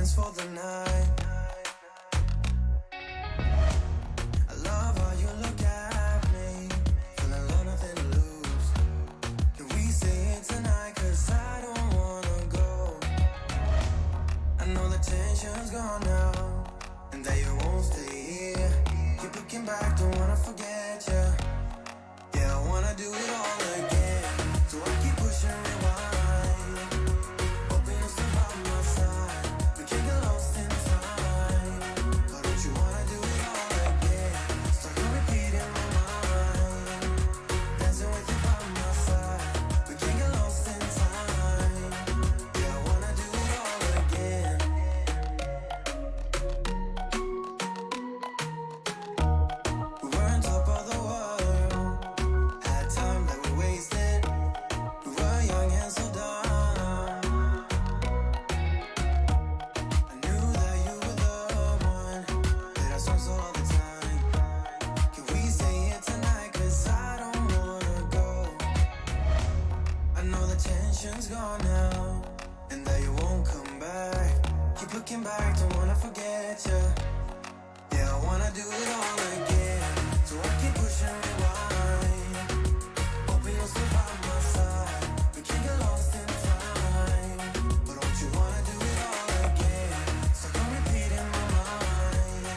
plans for the night. I love how you look at me, feeling like nothing to lose. Can we say it tonight? Cause I don't wanna go. I know the tension's gone now, and that you won't stay here. Keep looking back, don't wanna forget ya. Yeah, I wanna do it all again, so I keep pushing rewind. Hoping you'll still by my side. We can't get lost in time. But don't you wanna do it all again? Start to repeat in my mind. Dancing with you by my side. We can't get lost in time. Yeah, I wanna do it all again. We were on top of the world, had time that we wasted. We were young and so dumb. I knew that you were the one, played our songs all the time. Can we say it tonight? Cause I don't wanna go. I know the tension's gone now, and that you won't come back. Keep looking back, don't wanna forget ya. Yeah, I wanna do it all again, so I keep pushing rewind. Hoping you'll still by my side. We can't get lost in time. But don't you wanna do it all again? Stuck on repeat in my mind.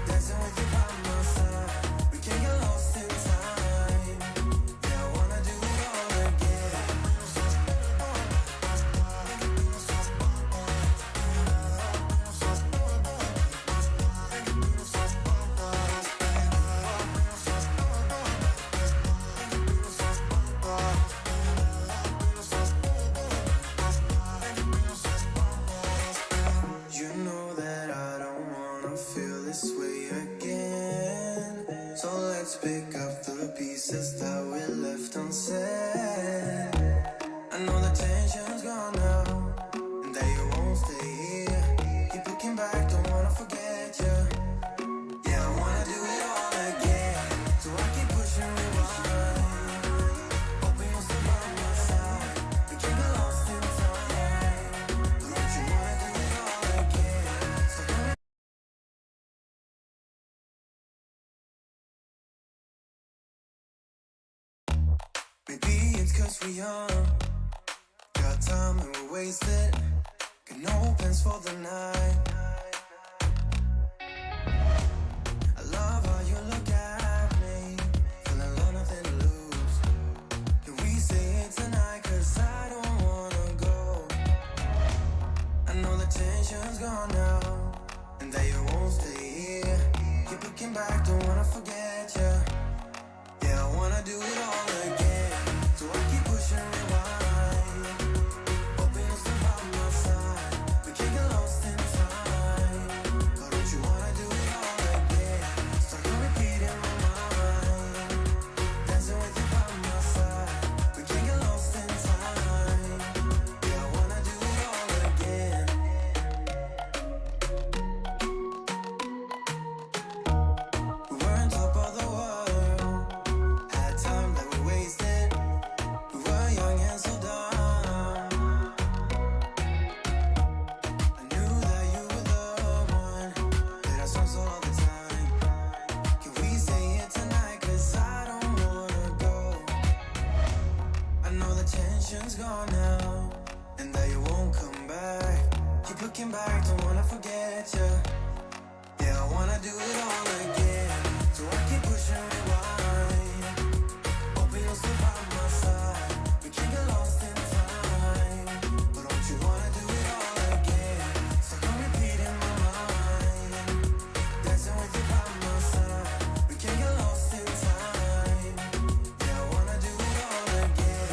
Dancing with you by my side. We can't get lost in time. Yeah, I wanna do it all again. You know that I don't wanna feel this way again. So let's pick up the pieces that we left unsaid. I know the tension's gone now, and that you won't stay here. Keep looking back, don't wanna forget ya. Yeah, I wanna do it all again, so I keep pushing rewind. Hoping you'll still by my side. We can't get lost in time. But don't you wanna do it all again? So come maybe it's cause we're young, got time and we're wasted. Got no plans for the night. I love how you look at me, feeling like nothing to lose. Can we say it tonight? Cause I don't wanna go. I know the tension's gone now, and that you won't stay here. Keep looking back, don't wanna forget ya. Yeah, I wanna do it all again, so I keep pushing rewind. Hoping you'll still by my side. We can't get lost in time. But don't you wanna do it all again? Start to repeat in my mind. Dancing with you by my side. We can't get lost in time. Yeah, I wanna do it all again. We were on top of the world, had time that we wasted. We were young and so dumb. I knew that you were the one, played our songs all the time. Can we say it tonight? Cause I don't wanna go. I know the tension's gone now, and that you won't come back. Keep looking back, don't wanna forget ya. Yeah, I wanna do it all again, so I keep pushing rewind. Hoping you'll still by my side. We can't get lost in time. But don't you wanna do it all again? Stuck on repeat in my mind. Dancing with you by my side. We can't get lost in time. Yeah, I wanna do it all again.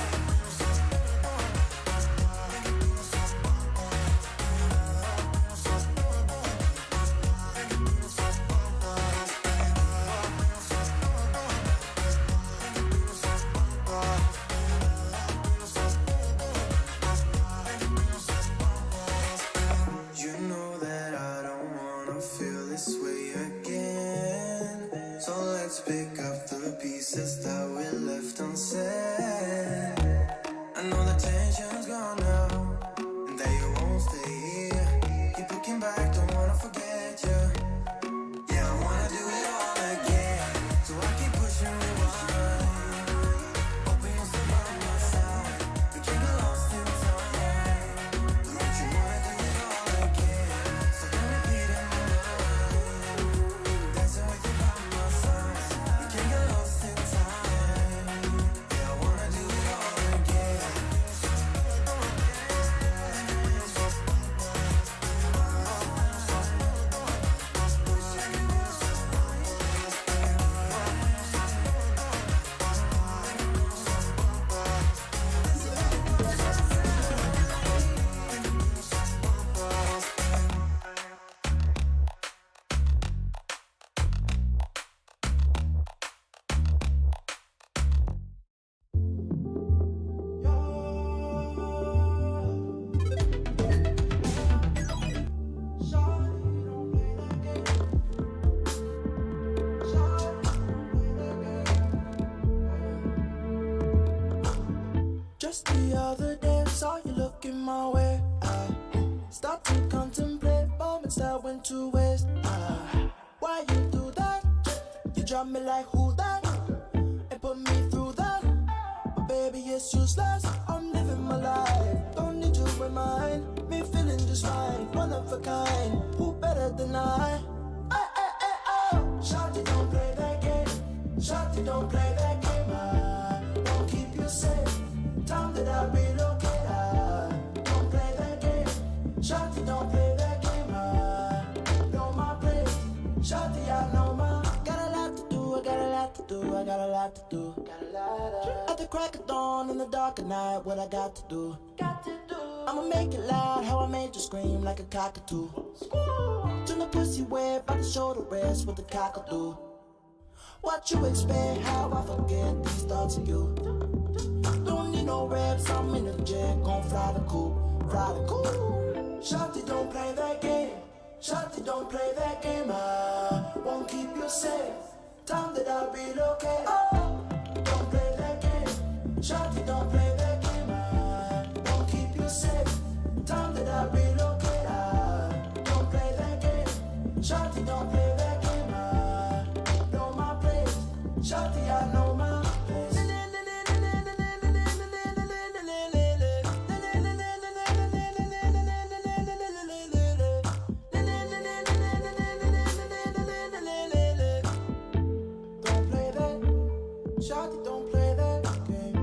at me like who that? And put me through that. But baby, it's useless. I'm living my life. Don't need you in mine. Me feeling just fine. One of a kind. Who better than I? Shawty, don't play that game. Shawty, don't play that game. I won't keep you safe. Time that I relocate. I don't play that game. Shawty, don't play that game. I know my place. Shawty, I know my. Got a lot to do. I got a lot to do. I got a lot to do. At the crack of dawn in the dark of night, what I got to do? I'ma make it loud, how I made you scream like a cockatoo. Turn the pussy wet, by the shoulder rest with the cockatoo. What you expect, how I forget these thoughts of you. Don't need no reps, I'm in the jet, gon' fly the coop, fly the coop. Shawty, don't play that game. Shawty, don't play that game. I won't keep you safe. Time that I relocate. Oh, don't play that game. Shawty, don't play that game. I won't keep you safe. Time that I relocate. I don't play that game. Shawty, don't play that game. I know my place. Shawty, I know my place. Shawty, don't play that game.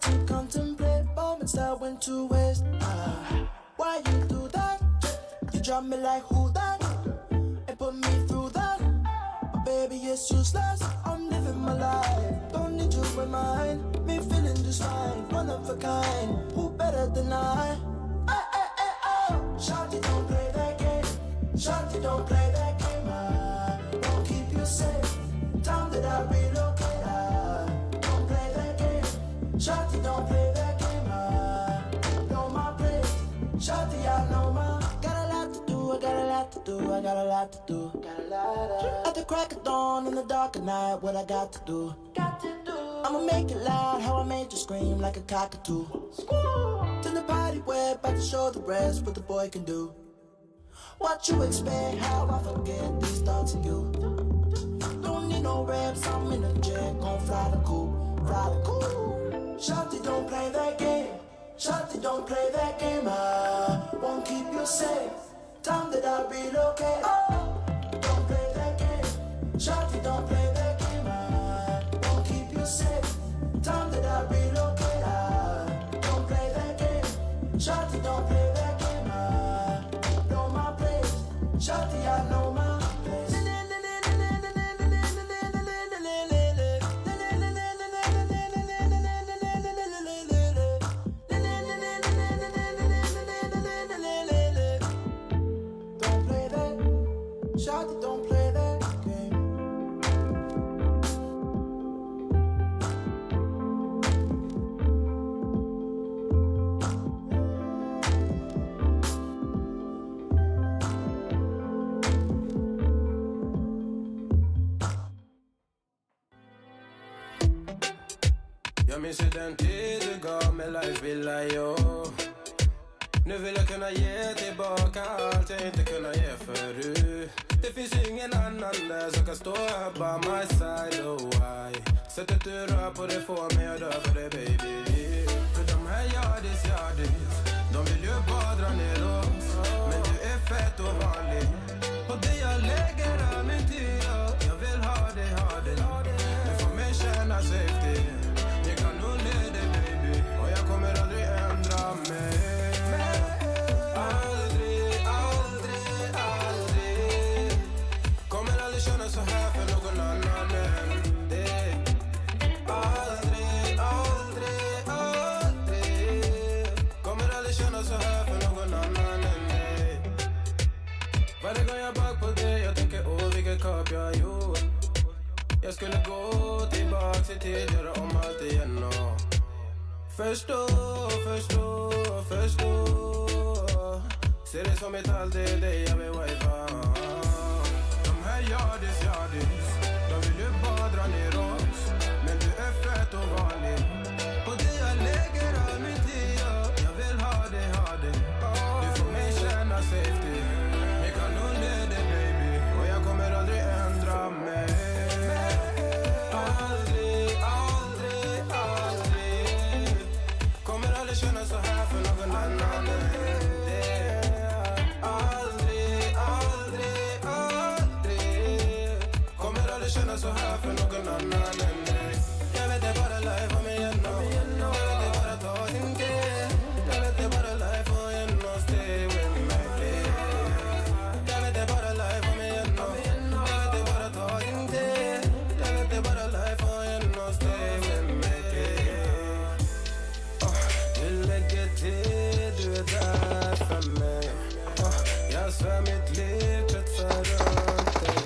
to contemplate moments that went to waste. Why you do that? You drop me like who that? And put me through that. But baby, it's useless. I'm living my life. Don't need you in mine. Me feeling just fine. One of a kind. Who better than I? Shawty, don't play that game. Shawty, don't play that game. I won't keep you safe. Time that I relocate. Don't play that game. Shawty, don't play that game. I know my place. Shawty, I know my. Got a lot to do. I got a lot to do. I got a lot to do. Got a lot of. At the crack of dawn in the dark of night, what I got to do? Got to do. I'ma make it loud. How I made you scream like a cockatoo. To the party, we're about to show the rest what the boy can do. What you expect? How I forget these thoughts of you. Don't need no reps, I'm in a jet, gon' fly the coop, fly the coop. Shawty, don't play that game. Shawty, don't play that game. I won't keep you safe. Time that I relocate. Don't play that game. Shawty, don't play that game. I won't keep you safe. Time that I relocate. Don't play that game. Shawty, don't play that game. I know my place. Shawty, I know my place. Shawty, don't play that game. Jag minns ju den tid du gav mig life villa yo. Nu vill jag kunna ge tillbaka allt jag inte kunna ge förut. Det finns ingen annan där som kan stå här by my side, oh why. Sättet du rör på det får mig att dö för det baby. För de här yardis, de vill ju bara dra ner oss. Men du är fett och vanlig. Och det jag lägger är min tid, jag vill ha det. Du får mig känna safety. Det kan nog leda baby. Och jag kommer aldrig ändra mig. Så här för någon annan än det. Aldrig kommer aldrig känna så här för någon annan än dig. Varje gång jag bak på dig, jag tänker vilket kap jag gjort. Jag skulle gå tillbaks i tid, göra om allt igen och förstå. Ser det som ett allt, det är dig jag vill wifa. Yardis, de vill ju bara dra ner oss. Men du är fett och vanlig. Och det jag lägger av min tid, jag vill ha det. Du får mig känna safety. Jag kan nog leda baby. Och jag kommer aldrig ändra mig. Aldrig kommer aldrig känna så här för någon annan än det. Känna så här för någon annan än dig. Jag vet det bara life om igen. Jag vet det bara ta din tid. Jag vet det bara life och igen och stay with me. Jag vet det bara life om igen. Jag vet det bara ta din tid. Jag vet det bara life och igen och stay with me. Du lägger till, du är där för mig. Jag svär mitt liv kretsar runt dig.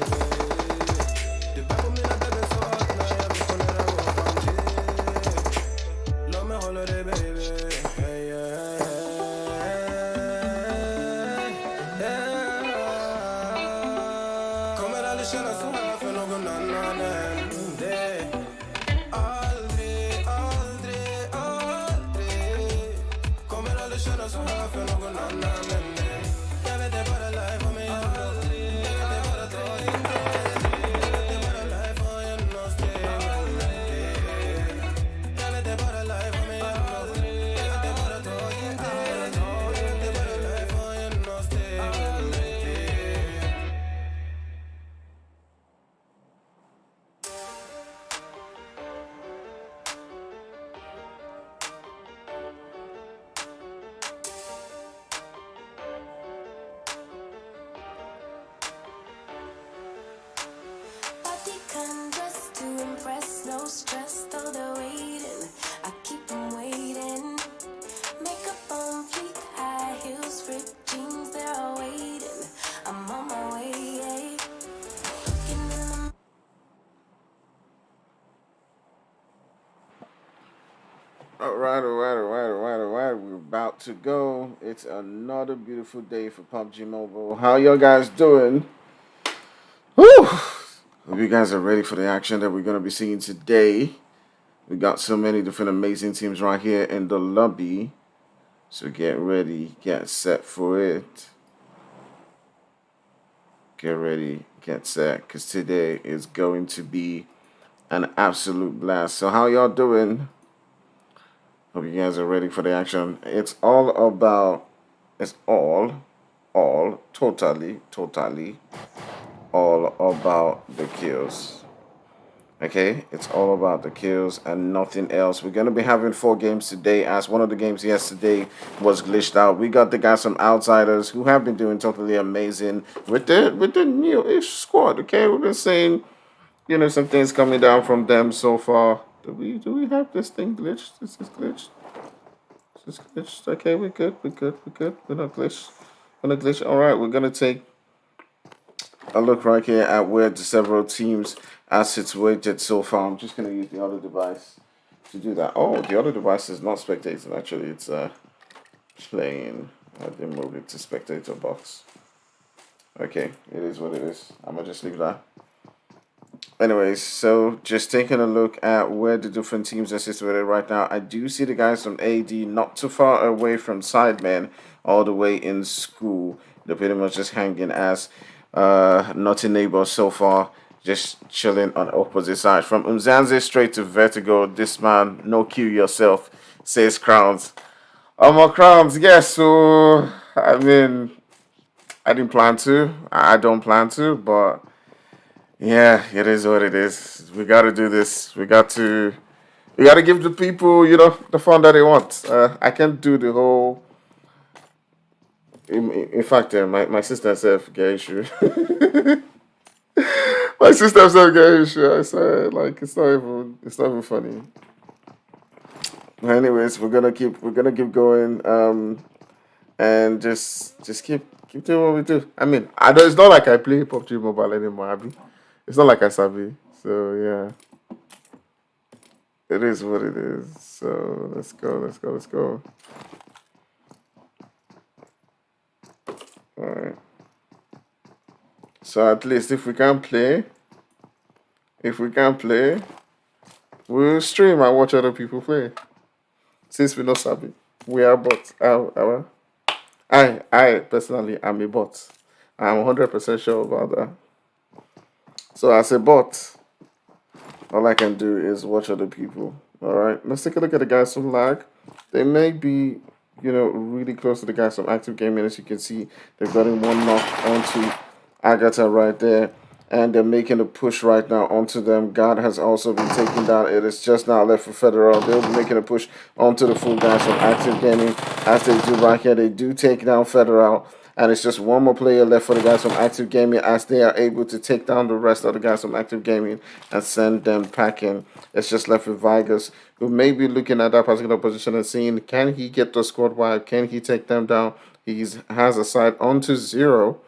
All right, all right, all right, all right, all right. We're about to go. It's another beautiful day for PUBG Mobile. How y'all guys doing? Whew! Hope you guys are ready for the action that we're gonna be seeing today. We got so many different amazing teams right here in the lobby. So get ready, get set for it. Get ready, get set, because today is going to be an absolute blast. So how y'all doing? Hope you guys are ready for the action. It's all about, it's totally, all about the kills. Okay, it's all about the kills and nothing else. We're gonna be having 4 games today, as one of the games yesterday was glitched out. We got the guys from Outsiders who have been doing totally amazing with the new-ish squad. Okay, we've been saying, some things coming down from them so far. Do we have this thing glitched? This is glitched. This is glitched. Okay, we're good. We're not glitched. We're not glitched. All right, we're gonna take a look right here at where the several teams are situated so far. I'm just gonna use the other device to do that. Oh, the other device is not spectating. Actually, it's playing. I didn't move it to spectator box. Okay, it is what it is. I'm gonna just leave that. Anyways, so just taking a look at where the different teams are situated right now. I do see the guys from AD not too far away from SIDEMEN, all the way in school. They're pretty much just hanging as nothing neighbors so far, just chilling on the opposite side. From Umzanze straight to Vertigo, this man, no kill yourself, says Crowns. My Crowns, yes, so, I mean, I didn't plan to. I don't plan to, but yeah, it is what it is. We got to do this. We got to give the people, the fun that they want. I can't do the whole. In fact, my sister said get issue. My sister said get issue. I said like it's not even funny. Anyways, we're gonna keep going. And just keep doing what we do. I mean, it's not like I play PUBG Mobile anymore, Abby. It's not like I sabi. So yeah, it is what it is. So let's go. All right. So at least if we can play, we'll stream and watch other people play. Since we not sabi, we are bots. I personally am a bot. I'm 100% sure about that. So as a bot, all I can do is watch other people. All right, let's take a look at the guys from lag. They may be, really close to the guys from active gaming. As you can see, they've gotten one knock onto Agatha right there, and they're making a push right now onto them. God has also been taken down. It is just now left for Federal. They'll be making a push onto the full guys from active gaming. As they do right here, they do take down Federal. And it's just one more player left for the guys from Active Gaming, as they are able to take down the rest of the guys from Active Gaming and send them packing. It's just left with Vigas, who may be looking at that particular position and seeing, can he get the squad wide? Can he take them down? He has a side onto 0.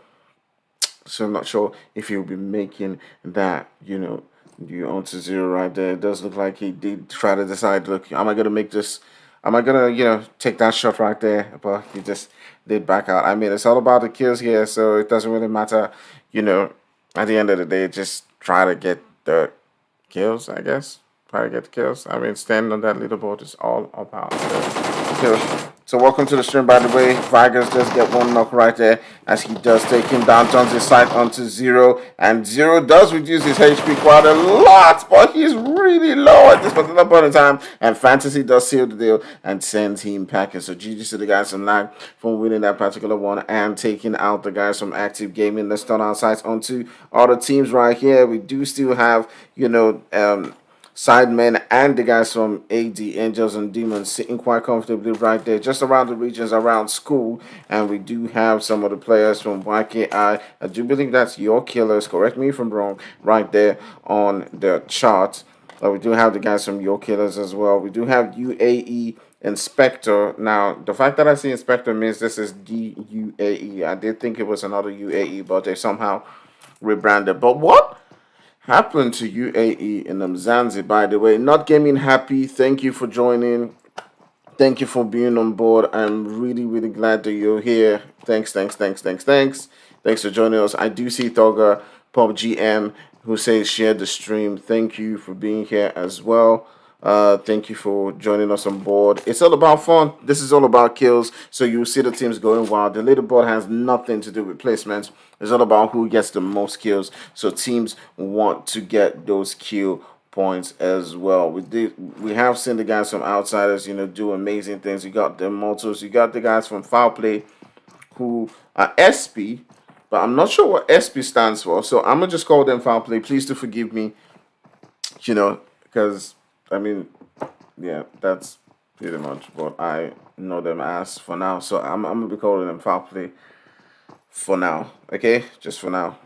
So I'm not sure if he'll be making that, you onto 0 right there. It does look like he did try to decide, look, am I going to make this? Am I going to, take that shot right there? But he just did back out. I mean, it's all about the kills here, so it doesn't really matter, at the end of the day, just try to get the kills, I guess. Try to get the kills. I mean, standing on that leaderboard is all about the kills. So welcome to the stream, by the way. Vigas does get one knock right there, as he does take him down, turns his sight onto 0, and 0 does reduce his HP quite a lot, but he's really low at this particular point in time, and Fantasy does seal the deal and sends him packing. So GG to the guys from lag from winning that particular one and taking out the guys from Active Gaming. Let's turn our sights onto other teams right here. We do still have, Sidemen and the guys from AD, Angels and Demons, sitting quite comfortably right there, just around the regions around school. And we do have some of the players from YKI. I do believe that's your killers. Correct me if I'm wrong. Right there on the chart. We do have the guys from your killers as well. We do have UAE Inspector. Now, the fact that I see Inspector means this is DUAE. I did think it was another UAE, but they somehow rebranded. But what happened to UAE in Mzanzi, by the way? Not Gaming Happy, thank you for joining. Thank you for being on board. I'm really, really glad that you're here. Thanks, thanks, thanks, thanks, thanks. Thanks for joining us. I do see Thugger PUBG M who says share the stream. Thank you for being here as well. Thank you for joining us on board. It's all about fun. This is all about kills. So you see the teams going wild. The leaderboard has nothing to do with placements. It's all about who gets the most kills. So teams want to get those kill points as well. We have seen the guys from Outsiders, do amazing things. You got the Immortals, you got the guys from Foul Play who are SP, but I'm not sure what SP stands for. So I'm gonna just call them Foul Play. Please do forgive me, because I mean, yeah, that's pretty much what I know them as for now. So I'm gonna be calling them Foul Play for now. Okay, just for now.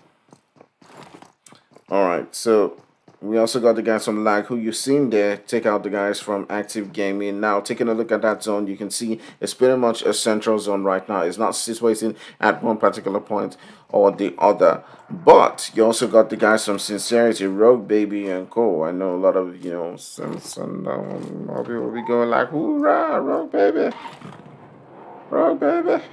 All right, so we also got the guys from Lag who you've seen there. Take out the guys from Active Gaming. Now, taking a look at that zone, you can see it's pretty much a central zone right now. It's not situated at one particular point or the other. But you also got the guys from Sincerity, Rogue Baby, and Co. I know a lot of, some people will be going like, hoorah, Rogue Baby. Rogue Baby.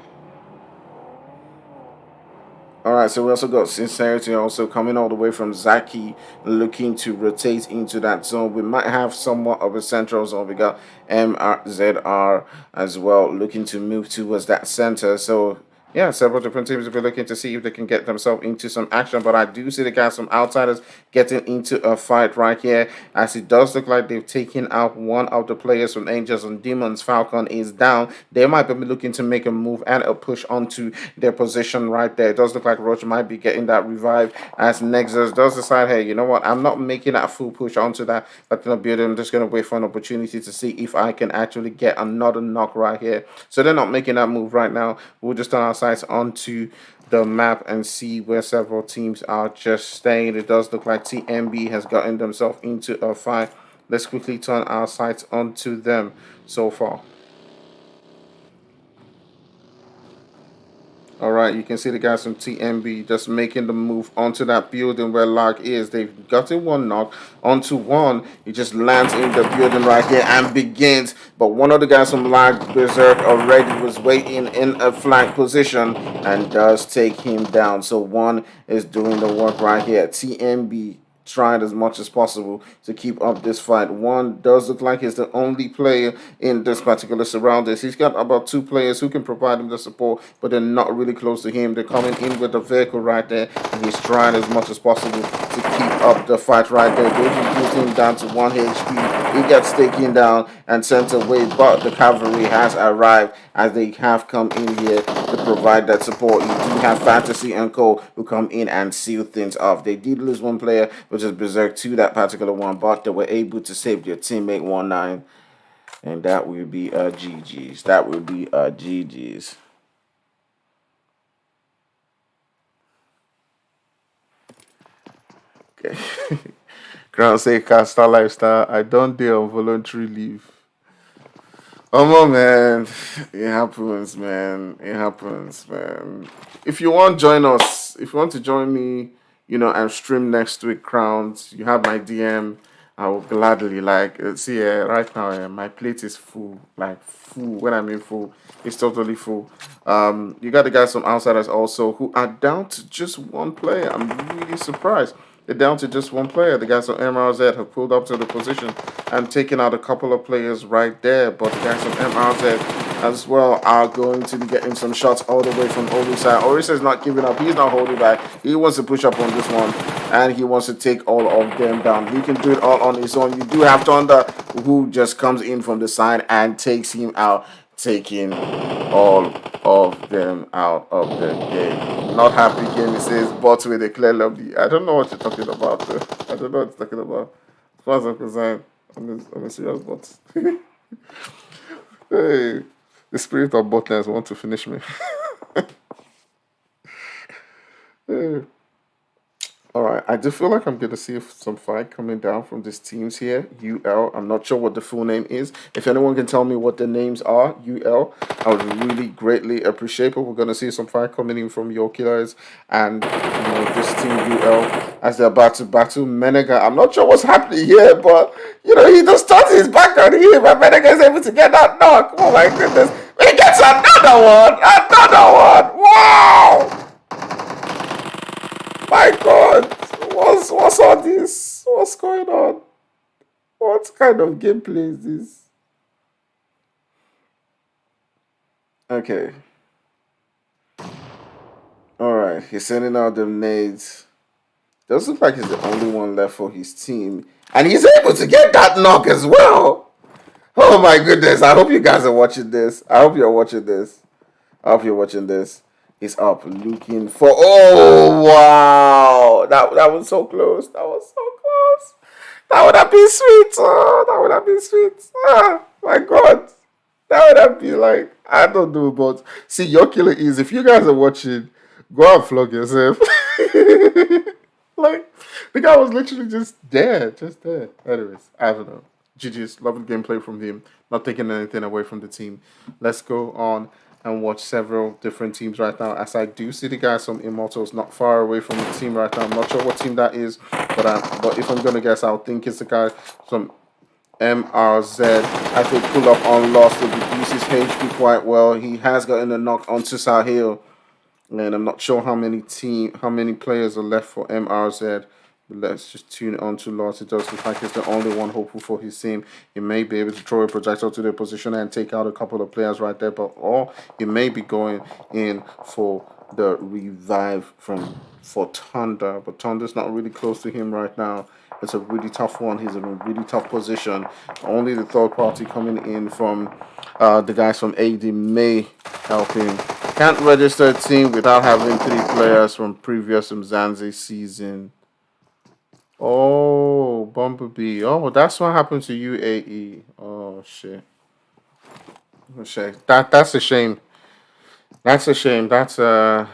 Alright, so we also got Sincerity also coming all the way from Zaki, looking to rotate into that zone. We might have somewhat of a central zone. We got MRZR as well, looking to move towards that center. So yeah, several different teams will be looking to see if they can get themselves into some action. But I do see the guys from Outsiders getting into a fight right here, as it does look like they've taken out one of the players from Angels and Demons. Falcon is down. They might be looking to make a move and a push onto their position right there. It does look like Roach might be getting that revive, as Nexus does decide, hey, you know what, I'm not making that full push onto that building. I'm just going to wait for an opportunity to see if I can actually get another knock right here. So they're not making that move right now. We'll just turn our sights onto the map and see where several teams are just staying. It does look like TMB has gotten themselves into a fight. Let's quickly turn our sights onto them so far. Alright, you can see the guys from TMB just making the move onto that building where Lag is. They've gotten one knock onto one. He just lands in the building right here and begins. But one of the guys from Lag Berserk already was waiting in a flank position and does take him down. So one is doing the work right here. TMB trying as much as possible to keep up this fight. One does look like he's the only player in this particular surroundings. He's got about two players who can provide him the support, but they're not really close to him. They're coming in with the vehicle right there, and he's trying as much as possible to keep up the fight right there. They reduce him down to 1 HP. He gets taken down and sent away, but the cavalry has arrived, as they have come in here to provide that support. You do have Fantasy and Co. who come in and seal things off. They did lose one player, which is Berserk, to that particular one, but they were able to save their teammate 1-9, and that will be a GG's. That will be a GG's. Okay. Crown say Star Lifestyle. I don't do on voluntary leave. Oh man, it happens, man. It happens, man. If you want, join us. If you want to join me, and stream next week, Crowns, you have my DM. I will gladly, see, right now, my plate is full, full. When I mean full, it's totally full. You got the guys from Outsiders also who are down to just one player. I'm really surprised. They're down to just one player. The guys from MRZ have pulled up to the position and taken out a couple of players right there. But the guys from MRZ as well are going to be getting some shots all the way from Orisa. Orisa is not giving up. He's not holding back. He wants to push up on this one, and he wants to take all of them down. He can do it all on his own. You do have Thunder, who just comes in from the side and takes him out, taking all of them out of the game. Not happy game, he says, but with a clear lobby. I don't know what you're talking about, though. I don't know what you're talking about. As far as I'm concerned, I'm a serious bot. Hey, the spirit of botness want to finish me. Hey. All right, I do feel like I'm going to see some fight coming down from these teams here. UL, I'm not sure what the full name is. If anyone can tell me what the names are, UL, I would really greatly appreciate. But we're going to see some fight coming in from your killers and this team UL as they're about to battle Menega. I'm not sure what's happening here, but he just turns his back on him, and Menega is able to get that knock. Oh my goodness! He gets another one, another one. Wow! My God, what's all this? What's going on? What kind of gameplay is this? Okay. Alright, he's sending out them nades. Doesn't look like he's the only one left for his team. And he's able to get that knock as well. Oh my goodness. I hope you guys are watching this. I hope you're watching this. I hope you're watching this. He's up looking for... Oh, wow. That was so close. That was so close. That would have been sweet. Oh, that would have been sweet. Ah, my God. That would have been like... I don't know, but... See, your killer is... If you guys are watching, go and flog yourself. Like, the guy was literally just there. Just there. Anyways, I don't know. GG's. Lovely gameplay from him. Not taking anything away from the team. Let's go on and watch several different teams right now, as I do see the guys from Immortals not far away from the team right now. I'm not sure what team that is, but if I'm gonna guess, I'll think it's the guy from MRZ. I think pull up on loss will reduce his HP quite well. He has gotten a knock onto Sahil, and I'm not sure how many players are left for MRZ. But let's just tune it on to Loss. It does look like he's the only one hopeful for his team. He may be able to throw a projectile to their position and take out a couple of players right there, or he may be going in for the revive for Thunder. But Thunder's not really close to him right now. It's a really tough one. He's in a really tough position. Only the third party coming in from the guys from AD may help him. Can't register a team without having 3 players from previous Mzansi season. Oh, Bumblebee. Oh, that's what happened to UAE. Oh shit. Oh shit. That's a shame. That's a shame. That's a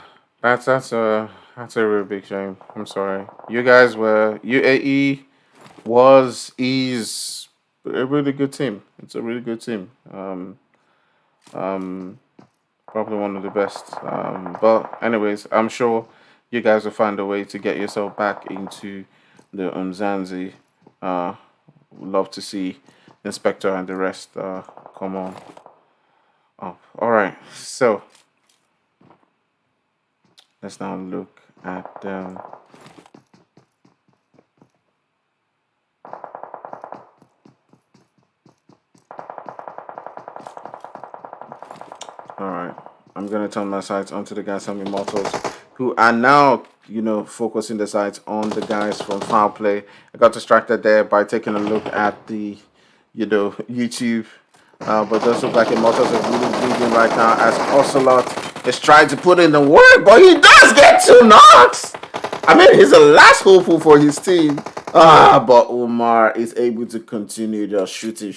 real big shame. I'm sorry. You guys were UAE is a really good team. It's a really good team. Probably one of the best. But anyways, I'm sure you guys will find a way to get yourself back into the Mzansi. Love to see Inspector and the rest come on. Oh, all right. So let's now look at all right. I'm gonna turn my sights onto the guys from Immortals, who are now, focusing the sights on the guys from Foul Play. I got distracted there by taking a look at the, YouTube. But it does look like Immortals are really bleeding right now, as Ocelot is trying to put in the work, but he does get 2 knocks. I mean, he's the last hopeful for his team. But Umar is able to continue just shooting. It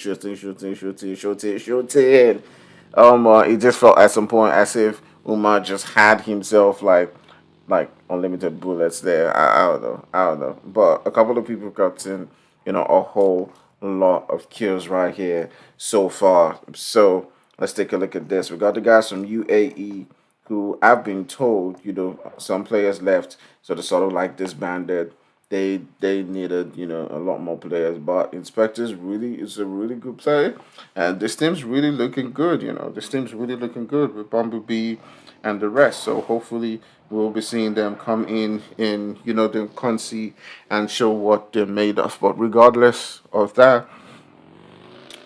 just felt at some point as if Umar just had himself like unlimited bullets there. I don't know. But a couple of people got in, a whole lot of kills right here so far. So let's take a look at this. We got the guys from UAE who I've been told, some players left, so they're sort of like disbanded. They needed, a lot more players, but Inspector's is a really good player, and this team's really looking good. This team's really looking good with Bumblebee and the rest. So hopefully we'll be seeing them come in the Consi and show what they're made of. But regardless of that,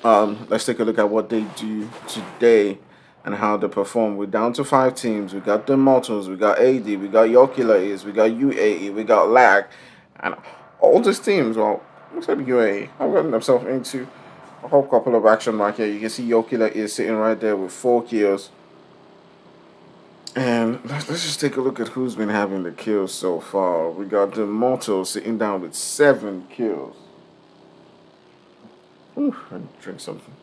let's take a look at what they do today and how they perform. We're down to 5 teams. We got the Immortals, we got AD, we got Yokila we got UAE, we got Lag, and all these teams, well, looks like UAE have gotten themselves into a whole couple of action right here. You can see Yokila is sitting right there with 4 kills. And let's just take a look at who's been having the kills so far. We got the Immortals sitting down with 7 kills. Ooh, I need to drink something.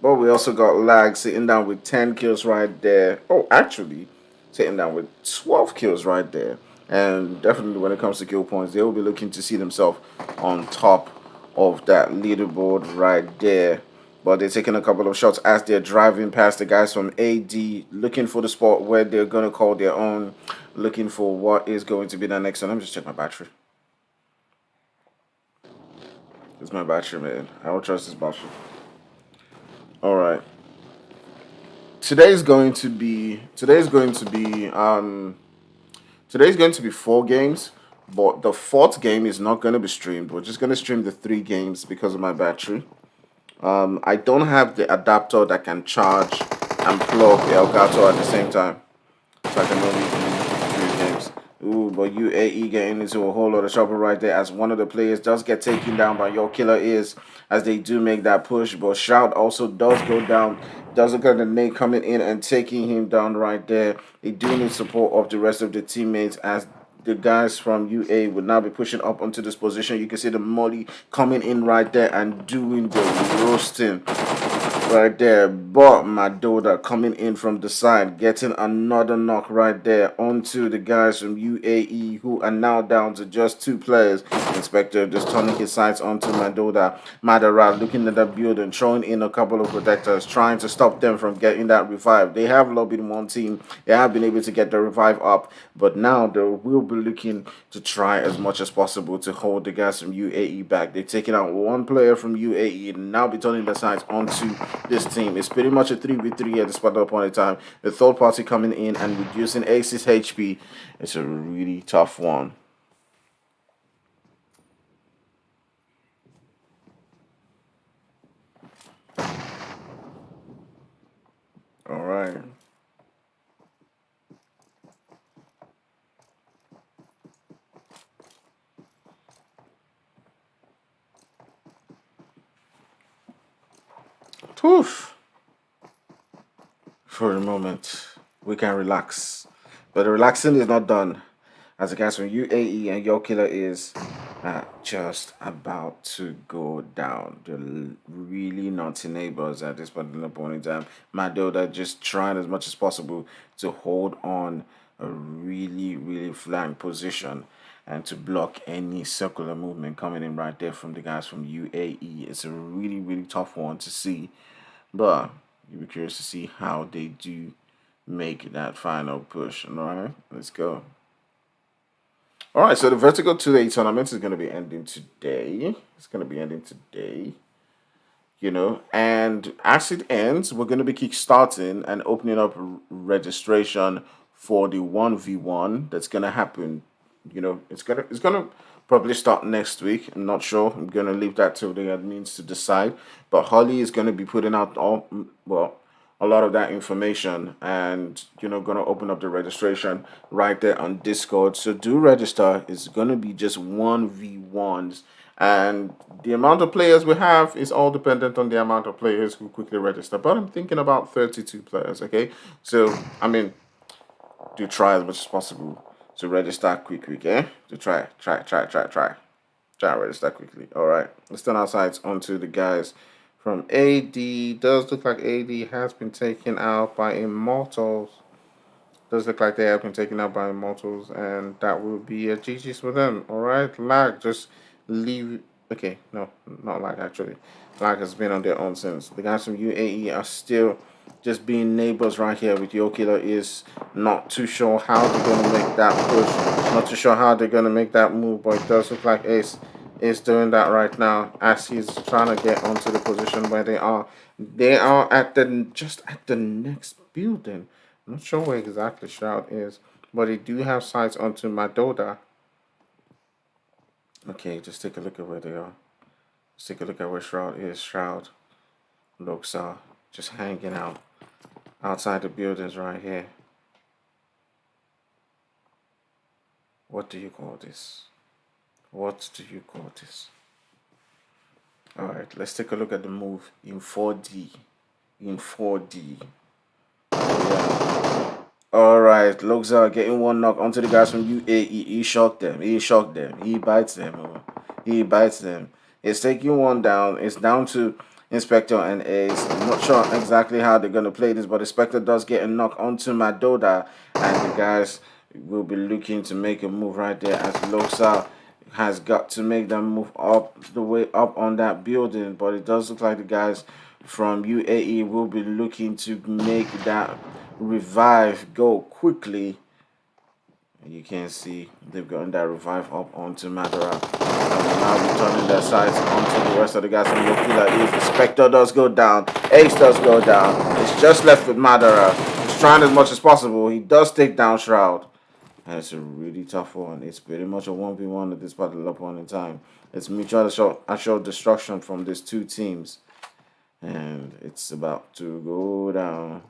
But we also got Lag sitting down with 10 kills right there. Oh, actually, sitting down with 12 kills right there. And definitely when it comes to kill points, they will be looking to see themselves on top of that leaderboard right there. But they're taking a couple of shots as they're driving past the guys from AD, looking for the spot where they're going to call their own, looking for what is going to be the next one. Let me just check my battery. It's my battery, man. I don't trust this battery. All right. Today's going to be 4 games, but the 4th game is not going to be streamed. We're just going to stream the 3 games because of my battery. I don't have the adapter that can charge and plug the Elgato at the same time, so I can only do 3 games. Ooh, but UAE getting into a whole lot of trouble right there as one of the players does get taken down by Your Killer Is as they do make that push. But Shroud also does go down. Does look at the nade coming in and taking him down right there. They do need support of the rest of the teammates as the guys from UA would now be pushing up onto this position. You can see the Molly coming in right there and doing the roasting right there. But Madoda coming in from the side, getting another knock right there onto the guys from UAE who are now down to just 2 players. Inspector just turning his sights onto Madoda. Madara looking at that building, throwing in a couple of protectors, trying to stop them from getting that revive. They have lobbied one team. They have been able to get the revive up, but now they will be looking to try as much as possible to hold the guys from UAE back. They've taken out 1 player from UAE and now be turning their sights onto this team. It's pretty much a 3v3 at this point in time. The third party coming in and reducing Ace's HP. It's a really tough one. All right. Poof. For the moment, we can relax. But the relaxing is not done. As the guys from UAE and Your Killer Is just about to go down. They're really naughty neighbors at this point in time. Madoda just trying as much as possible to hold on a really flank position and to block any circular movement coming in right there from the guys from UAE. It's a really tough one to see, but you'll be curious to see how they do make that final push. All right, let's go. All right, so the Vertigo 2-day tournament is going to be ending today. It's going to be ending today, you know, and as it ends, we're going to be kickstarting and opening up registration for the 1v1 that's going to happen. You know, it's gonna probably start next week. I'm not sure. I'm gonna leave that to the admins to decide. But Holly is gonna be putting out a lot of that information, and gonna open up the registration right there on Discord. So do register. It's gonna be just 1v1s, and the amount of players we have is all dependent on the amount of players who quickly register. But I'm thinking about 32 players. Okay, so I mean, do try as much as possible to register quickly, okay? To try and register quickly. All right, let's turn our sights onto the guys from AD. Does look like AD has been taken out by Immortals. Does look like they have been taken out by Immortals, and that will be a GG's for them. All right, Lag, just leave. Okay, no, not Lag actually. Lag has been on their own since. The guys from UAE are still just being neighbors right here with Your Killer Is. Not too sure how they're going to make that push. Not too sure how they're going to make that move, but it does look like Ace is doing that right now as he's trying to get onto the position where they are. They are at just at the next building. I'm not sure where exactly Shroud is, but they do have sights onto Madoda. Okay, just take a look at where they are. Let's take a look at where Shroud is. Shroud looks just hanging out outside the buildings right here. What do you call this? What do you call this? All right, let's take a look at the move in 4D. In 4D. Yeah. All right, Luxor getting 1 knock onto the guys from UAE. He shocked them. He bites them. He bites them. It's taking 1 down. It's down to Inspector and Ace. I'm not sure exactly how they're going to play this, but Inspector does get a knock onto Madoda, and the guys will be looking to make a move right there as Losa has got to make them move up the way up on that building, but it does look like the guys from UAE will be looking to make that revive go quickly. You can see they've gotten that revive up onto Madara. And now returning their sights onto the rest of the guys from Yokila. Is the Spectre does go down. Ace does go down. It's just left with Madara. He's trying as much as possible. He does take down Shroud. And it's a really tough one. It's pretty much a 1v1 at this particular point in time. It's mutual assured destruction from these two teams. And it's about to go down.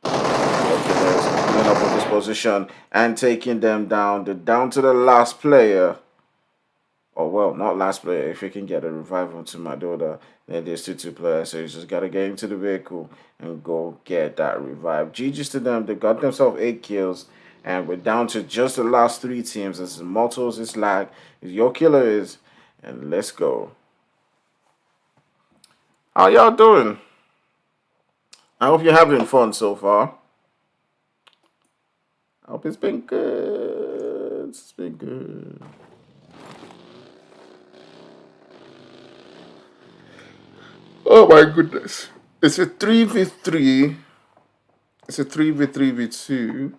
Okay, there's coming up in this position and taking them down. They're down to the last player. Oh, well, not last player. If you can get a revive onto Madoda, then there's two players. So you just got to get into the vehicle and go get that revive. GG's to them. They got themselves 8 kills. And we're down to just the last 3 teams. It's Immortals, it's Lag, it's Your Killer is. And let's go. How y'all doing? I hope you're having fun so far. I hope it's been good. It's been good. Oh my goodness. It's a 3v3. It's a 3v3v2.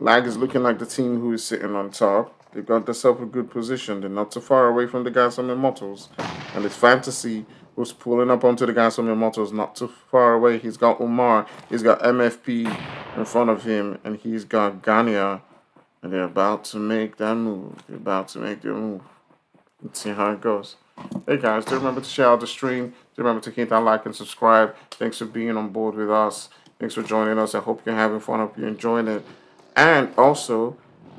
Lag is looking like the team who is sitting on top. They've got themselves a good position. They're not too far away from the guys from Immortals. And it's Fantasy who's pulling up onto the guys from Immortals, not too far away. He's got Umar. He's got MFP in front of him. And he's got Gania. And they're about to make that move. They're about to make their move. Let's see how it goes. Hey guys, do remember to share out the stream. Do remember to hit that like and subscribe. Thanks for being on board with us. Thanks for joining us. I hope you're having fun. I hope you're enjoying it. And also,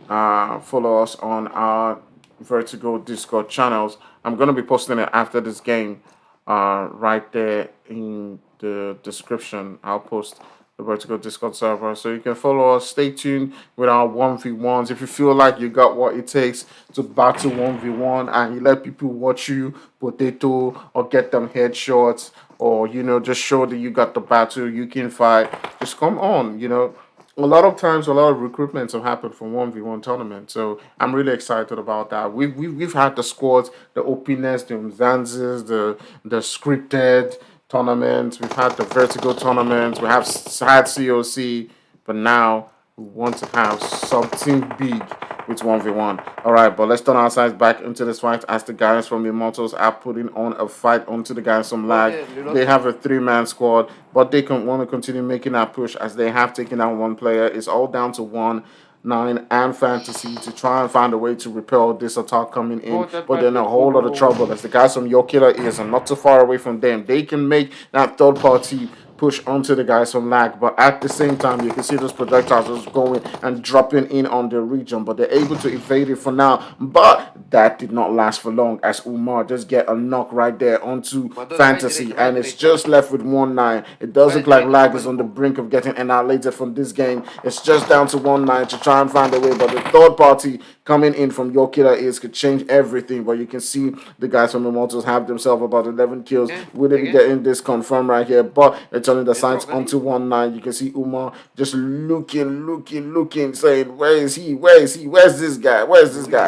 follow us on our Vertigo Discord channels. I'm going to be posting it after this game right there in the description. I'll post the Vertigo Discord server. So you can follow us. Stay tuned with our 1v1s. If you feel like you got what it takes to battle 1v1 and you let people watch you potato or get them headshots or, you know, just show that you got the battle, you can fight, just come on, you know. A lot of times, a lot of recruitments have happened from 1v1 tournament, so I'm really excited about that. We've had the squads, the openness, the Mzanzis, the scripted tournaments. We've had the Vertigo tournaments. We have had COC, but now we want to have something big with 1v1. All right, but let's turn our sides back into this fight as the guys from the Immortals are putting on a fight onto the guys from Lag. They have a 3-man squad, but they want to continue making that push as they have taken out one player. It's all down to 1, 9, and Fantasy to try and find a way to repel this attack coming in, but they're in a whole lot of trouble as the guys from Your Killer is and not too far away from them. They can make that third party push onto the guys from Lag, but at the same time you can see those projectiles just going and dropping in on the region, but they're able to evade it for now. But that did not last for long as Umar just get a knock right there onto Fantasy, and it's just left with 1-9. It does look like Lag is on the brink of getting annihilated from this game. It's just down to 1-9 to try and find a way, but the third party coming in from Your Killer is could change everything. But you can see the guys from Immortals have themselves about 11 kills. We're going to be getting this confirmed right here, but it's turning the sights onto 1-9. You can see Umar just looking, saying, where is he? Where's this guy?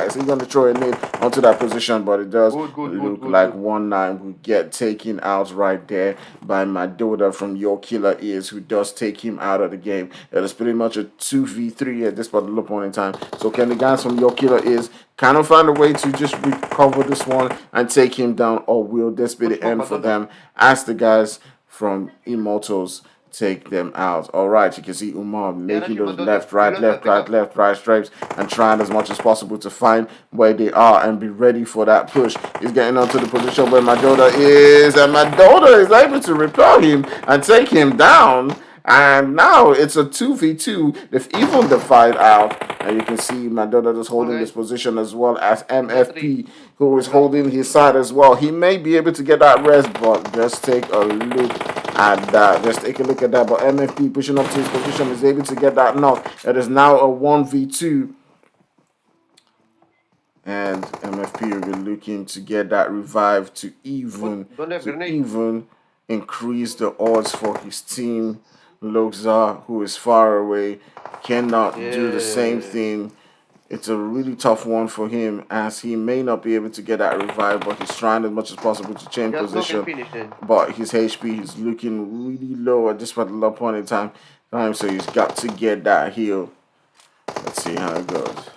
So he's going to throw a nade onto that position, but it does look like 1-9 will get taken out right there by Madoda from Your Killer is, who does take him out of the game. It is pretty much a 2v3 at this particular point in time. So can the guys from Your Killer is kind of find a way to just recover this one and take him down, or will this be the end for them as the guys from Immortals take them out? All right, you can see Umar making those left, right stripes and trying as much as possible to find where they are and be ready for that push. He's getting onto the position where Madoda is, and Madoda is able to repel him and take him down. And now it's a 2v2. They've evened the fight out. And you can see Madoda just holding this position as well as MFP, who is holding his side as well. He may be able to get that rest, but just take a look at that. Just take a look at that. But MFP pushing up to his position is able to get that knock. It is now a 1v2. and MFP will be looking to get that revive to even increase the odds for his team. Loxa, who is far away, cannot do the same thing. It's a really tough one for him, as he may not be able to get that revive, but he's trying as much as possible to change position. But his HP is looking really low at this particular point in time, so he's got to get that heal. Let's see how it goes.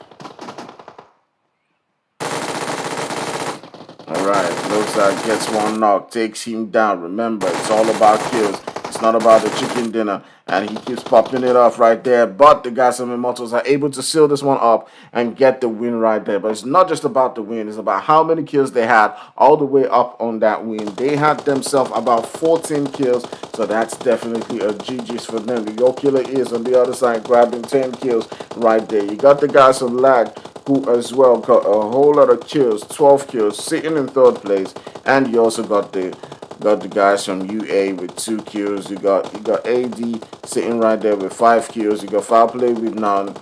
Alright, Loxa gets one knock, takes him down. Remember, it's all about kills. It's not about the chicken dinner. And he keeps popping it off right there. But the guys from Immortals are able to seal this one up and get the win right there. But it's not just about the win. It's about how many kills they had all the way up on that win. They had themselves about 14 kills. So that's definitely a GG's for them. The Yo Killer is on the other side grabbing 10 kills right there. You got the guys from Lag, who as well got a whole lot of kills, 12 kills, sitting in third place. And you also got the guys from UA with 2 kills. You got AD sitting right there with 5 kills. You got Foul Play with none.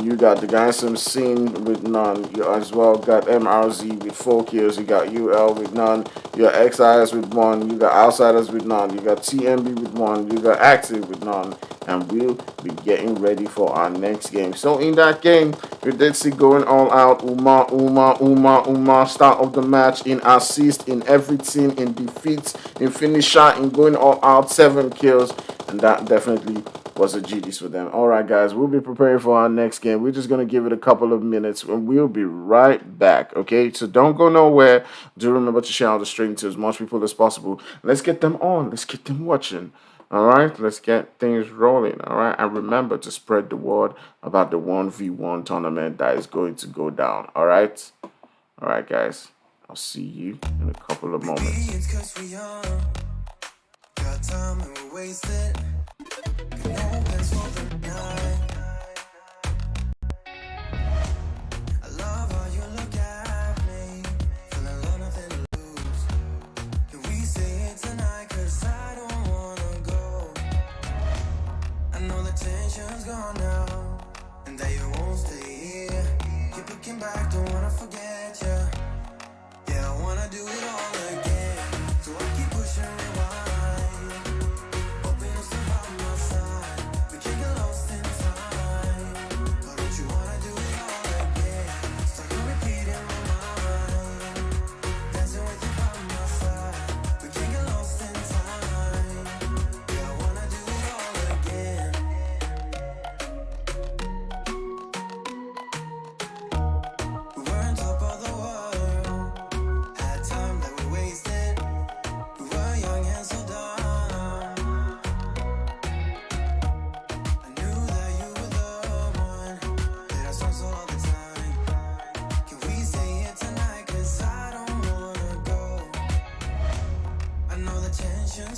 You got the guys from Scene with none. You as well got MRZ with 4 kills. You got UL with none. You got XIS with 1. You got Outsiders with none. You got TMB with 1. You got Active with none. And we'll be getting ready for our next game. So in that game, we did see going all out. Uma. Start of the match in assist, in everything, in defeats, in finisher, in going all out, 7 kills. And that definitely was a GG's for them. Alright guys, we'll be preparing for our next game. We're just going to give it a couple of minutes and we'll be right back. Okay, so don't go nowhere. Do remember to share the stream to as much people as possible. Let's get them on. Let's get them watching. Alright, let's get things rolling. Alright, and remember to spread the word about the 1v1 tournament that is going to go down. Alright, guys, I'll see you in a couple of moments. Got time and we're wasted. No plans for the night. I love how you look at me. Feeling like nothing to lose. Can we say it tonight? Cause I don't wanna go. I know the tension's gone now, and that you won't stay here. Keep looking back, don't wanna forget you. Yeah, I wanna do it all again. So I keep pushing rewind.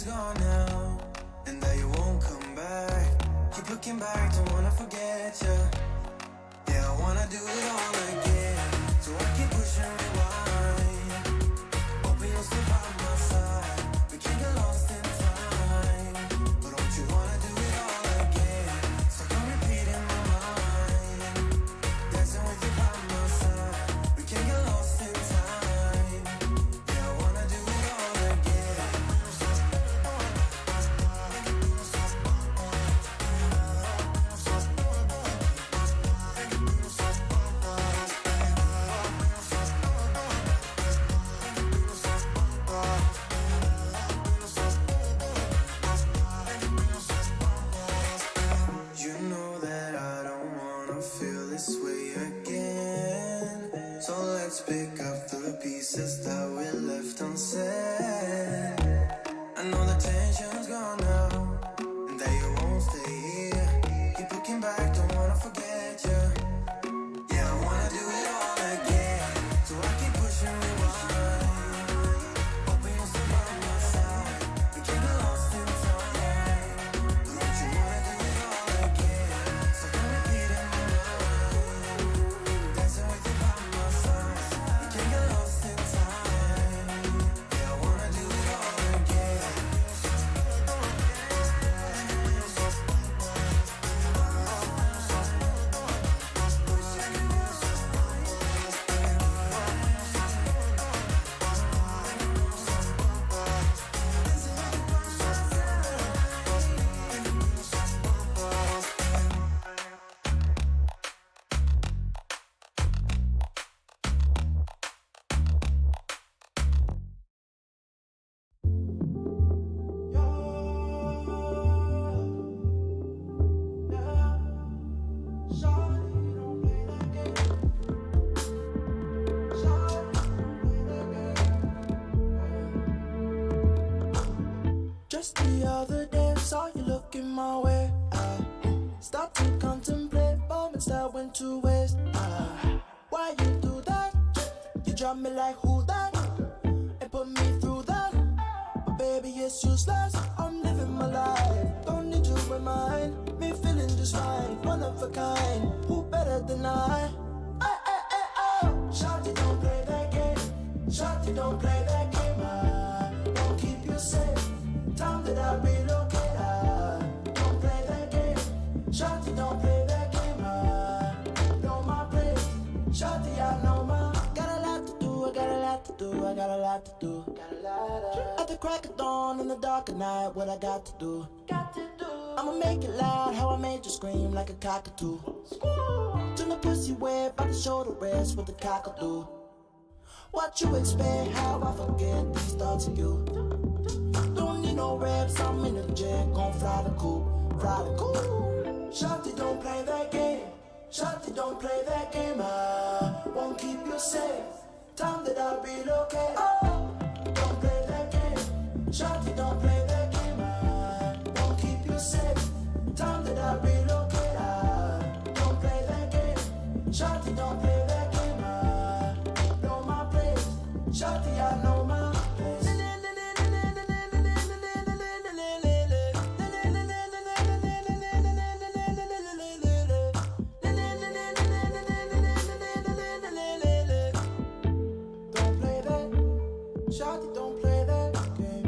Gone now, and that you won't come back. Keep looking back, don't wanna forget you. Yeah, I wanna do it all again. So I keep pushing rewind. Hoping you'll stay by my side. We can't get lost in time. But don't you wanna do it all again? So come repeat in my mind. Dancing with you by my side. We can't get lost in time. Yeah, I wanna do it all again. Pick up the pieces that we left unsaid. I know the tension's gone now, and that you won't stay here. Keep looking back, don't wanna forget you. Yeah, I wanna do it all again. So I keep pushing rewind. Hoping you'll stay by my side. We can't get lost in time. But don't you wanna do it all again? So come repeat in my mind. Dancing with you by my side. drop me like who that? And put me through that. But baby, it's useless. I'm living my life. Don't need you in mine. Me feeling just fine. One of a kind. Who better than I? Shawty, don't play that game. Shawty, don't play that game. I won't keep you safe. Time that I relocate. I don't play that game. Shawty, don't play that game. I know my place. Shawty, I know my. Got a lot to do. I got a lot to do. I got a lot to do. At the crack of dawn in the dark of night, what I got to do? I'ma make it loud. How I made you scream like a cockatoo. Turn the pussy wet by the shoulder rest with the cockatoo. What you expect? How I forget these thoughts of you. Don't need no reps, I'm in the jet, gon' fly the coop, fly the coop. Shawty, don't play that game. Shawty, don't play that game. I won't keep you safe. Time that I relocate. Don't play that game. Shawty, don't play that game. I won't keep you safe. Time that I relocate. Don't play that game. Shawty, don't play that game. I know my place. Shawty, I know my place. Don't play that. Shawty, don't play that game.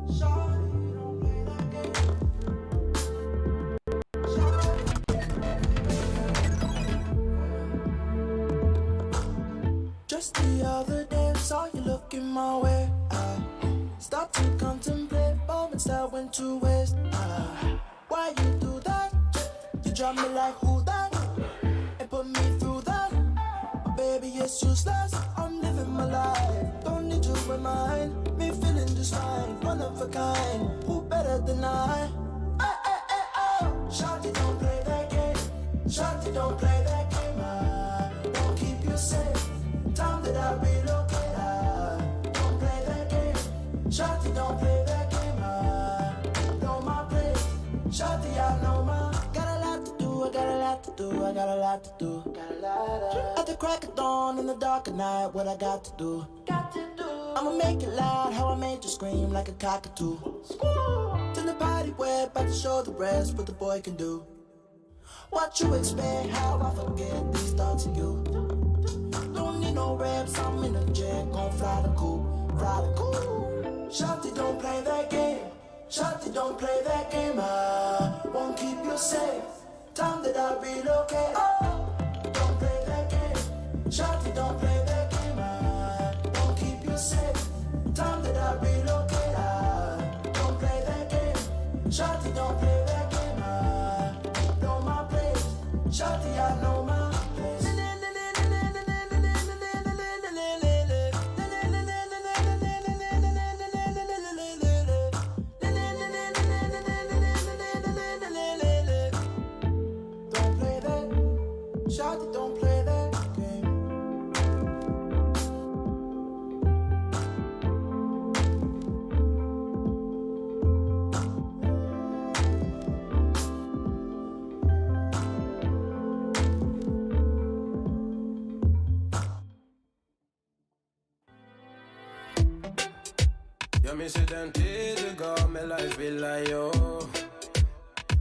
Shawty, don't play contemplate moments that went to waste. Why you do that? You drop me like who that? And put me through that. Baby, it's useless. I'm living my life. Don't need you in mine. Me feeling just fine. One of a kind. Who better than I? Shawty, don't play that game. Shawty, don't play that game. Won't keep you safe. Time that I relocate. Don't play that game. Shawty, don't play that game. Know my place. Shawty, I know my. Got a lot to do. I got a lot to do. I got a lot to do. At the crack of dawn in the dark of night, what I got to do? I'ma make it loud, how I made you scream like a cockatoo. To the party where about to show the rest what the boy can do. What you expect, how I forget these thoughts of you. Don't need no reps, I'm in a jet, gon' fly the coop, fly the coop. Shawty, don't play that game. Shawty, don't play that game. I won't keep you safe. Time that I relocate. Don't play that game. Shawty, don't play that game. I won't keep you safe. Time that I relocate. Don't play that game. Shawty, don't play that game. I know my place. Shawty, I know my place. Shawty, don't play that game. Jag minns ju den tid du gav mig life, vill jag.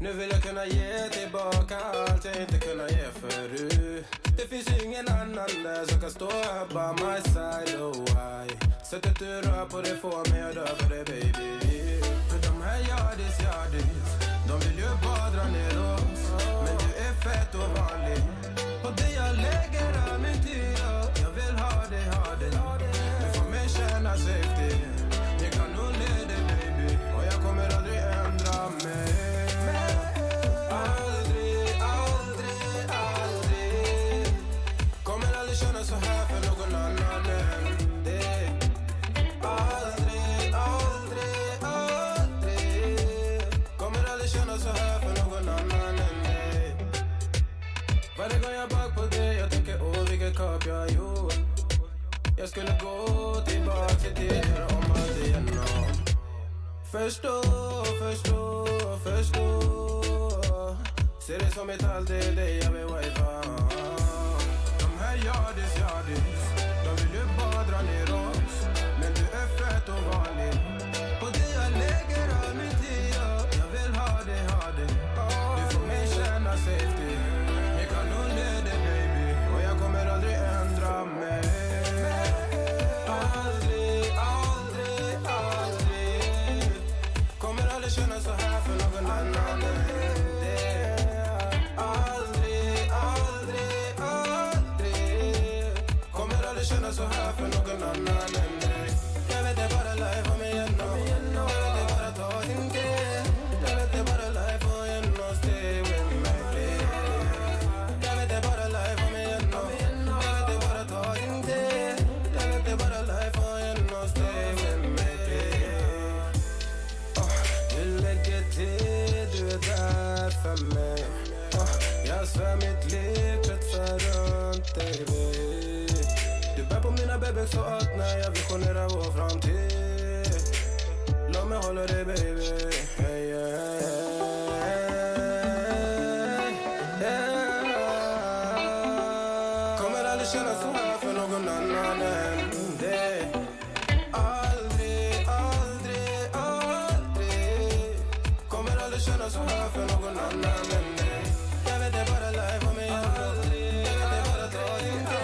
Nu vill jag kunna ge tillbaka allt jag inte kunna ge förut. Det finns ingen annan där som kan stå här by my side, oh why. Sättet du rör på det får mig att dö för det, baby. För de här yardis, de vill ju bara dra ner oss. Men du är fett och vanlig. Och det jag lägger är min tid, jag vill ha det. Du får mig känna safety. Jag kan nog leda, baby. Och jag kommer aldrig ändra mig. Så här för någon annan än dig. Aldrig kommer aldrig känna så här för någon annan än dig. Varje gång jag bak på dig, jag tänker vilket kap jag gjort. Jag skulle gå tillbaka till tidigare om allt igenom. Förstå. Ser det som ett allt, det är dig jag vill wifa. Yardis, de vill ju bara dra ner oss. Men du är fett och vanlig. Och det jag lägger av min tid, jag vill ha det. Du får mig känna safety. Jag kan nog leda, baby. Och jag kommer aldrig ändra mig. Aldrig kommer aldrig känna så här för någon annan än det. Känna så här för någon annan än dig. Jag vet det bara life om igenom. Jag vet det bara ta din tid. Jag vet det bara life och igenom. Stay with me. Jag vet det bara life om igenom. Jag vet det bara ta din tid. Jag vet det bara life och igenom. Stay with me. Du lägger tid, du är där för mig. Jag svär mitt liv kretsar runt dig, baby. Du bär på mina bebek så att när jag visionerar vår framtid. Låt mig hålla dig, baby. Hey, kommer aldrig känna så här för någon annan än dig. Aldrig kommer aldrig känna så här för någon annan än dig. Jag vet det bara life om mig. Jag vet det bara ta din tid.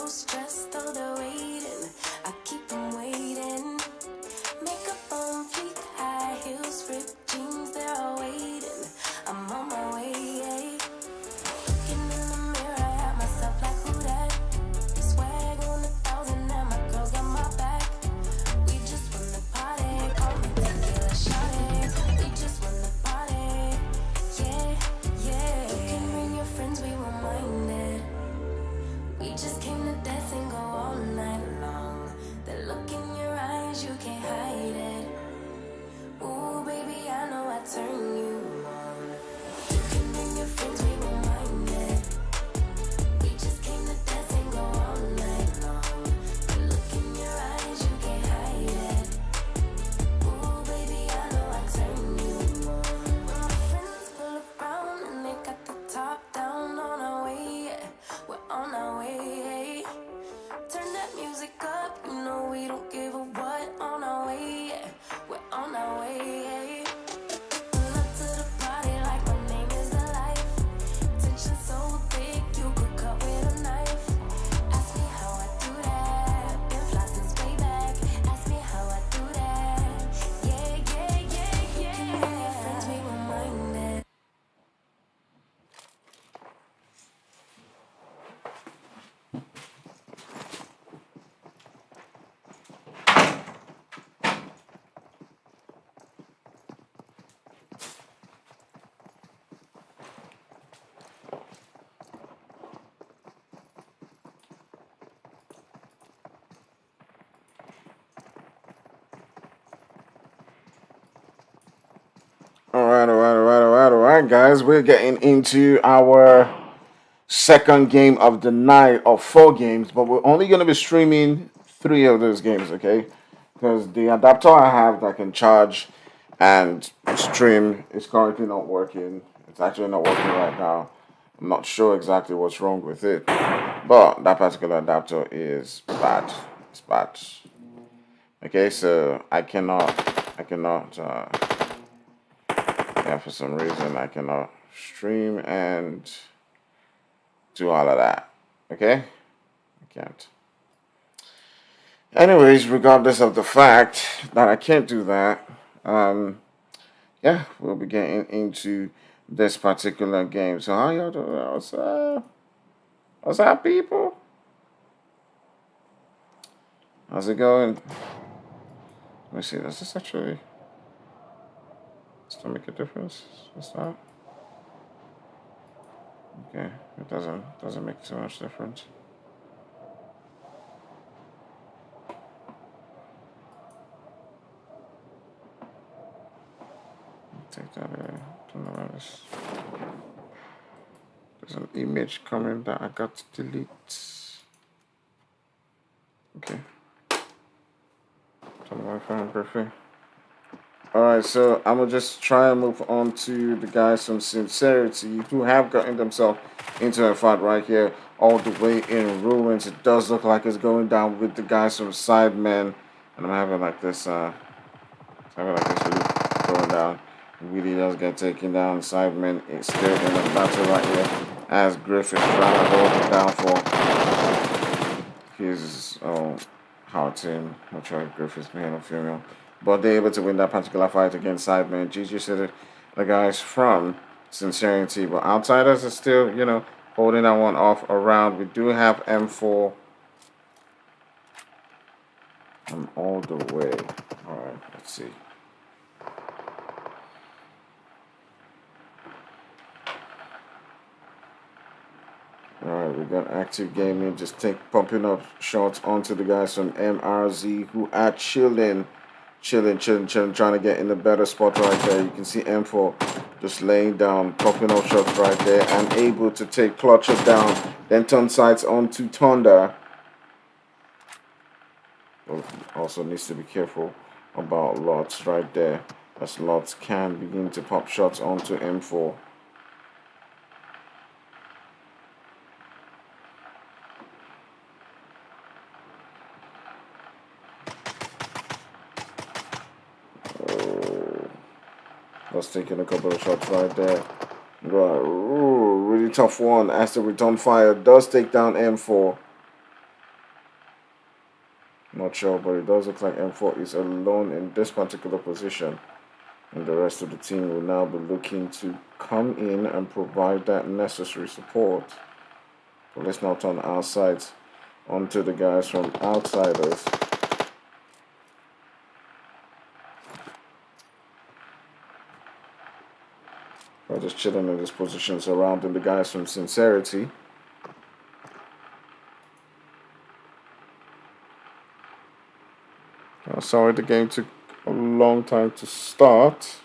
stressed, though they're waiting. I keep them waiting. Makeup on fleek, high heels, ripped jeans, they're all waiting. I'm on my way. Looking in the mirror at myself like who that? Swag on 1,000 and my girls got my back. We just wanna party, call me tequila shawty. We just wanna party, yeah, yeah. You can bring your friends, we won't mind it. We just came to dance and go all night long. The look in your eyes, you can't hide it. Ooh, baby, I know I turn you on. You can bring your friends, we won't mind it. We just came to dance and go all night long. The look in your eyes, you can't hide it. Ooh, baby, I know I turn you on. When my friends pull around and they got the top down, on our way, yeah. We're on our way. Turn that music up, you know we don't give a what. On our way, yeah. We're on our way. Pull up to the party like my name is the life. Tension so thick, you could cut with a knife. Ask me how I do that. Been fly since way back. Ask me how I do that. Yeah, yeah, yeah, yeah. You can bring your friends, we won't mind it. All right, guys. We're getting into our second game of the night of 4 games, but we're only going to be streaming 3 of those games, okay? Because the adapter I have that can charge and stream is currently not working. It's actually not working right now. I'm not sure exactly what's wrong with it, but that particular adapter is bad. It's bad. Okay, so I cannot. Yeah, for some reason I cannot stream and do all of that. Okay, I can't. Anyways, regardless of the fact that I can't do that, yeah, we'll be getting into this particular game. So how y'all doing? What's up, people? How's it going? Let me see. Does this actually still make a difference? What's that? Okay, it doesn't make so much difference. Take that. Don't know where this. There's an image coming that I got to delete. Okay. Turn the Wi-Fi on perfect. Alright, so I'm gonna just try and move on to the guys from Sincerity who have gotten themselves into a fight right here, all the way in ruins. It does look like it's going down with the guys from SIDEMEN, and I'm having like this, really going down. It really does get taken down. SIDEMEN is still in the battle right here as Griff is trying to hold it down for his how team. Not sure if Griff is male or female. But they're able to win that particular fight against SIDEMEN. GG said the guys from Sincerity. But Outsiders are still, holding that one off around. We do have M4. I'm all the way. Alright, let's see. Alright, we got Active Gaming just pumping up shots onto the guys from MRZ who are chilling, trying to get in a better spot right there. You can see M4 just laying down, popping up shots right there, and able to take Clutcher down, then turn sights onto Thunder. Also needs to be careful about Lots right there, as Lots can begin to pop shots onto M4. Was taking a couple of shots right there. Right, ooh, really tough one as the return fire does take down M4. not sure, but it does look like M4 is alone in this particular position. And the rest of the team will now be looking to come in and provide that necessary support. So let's now turn our sights onto the guys from Outsiders. We're just chilling in this position, surrounding the guys from Sincerity. Sorry, the game took a long time to start.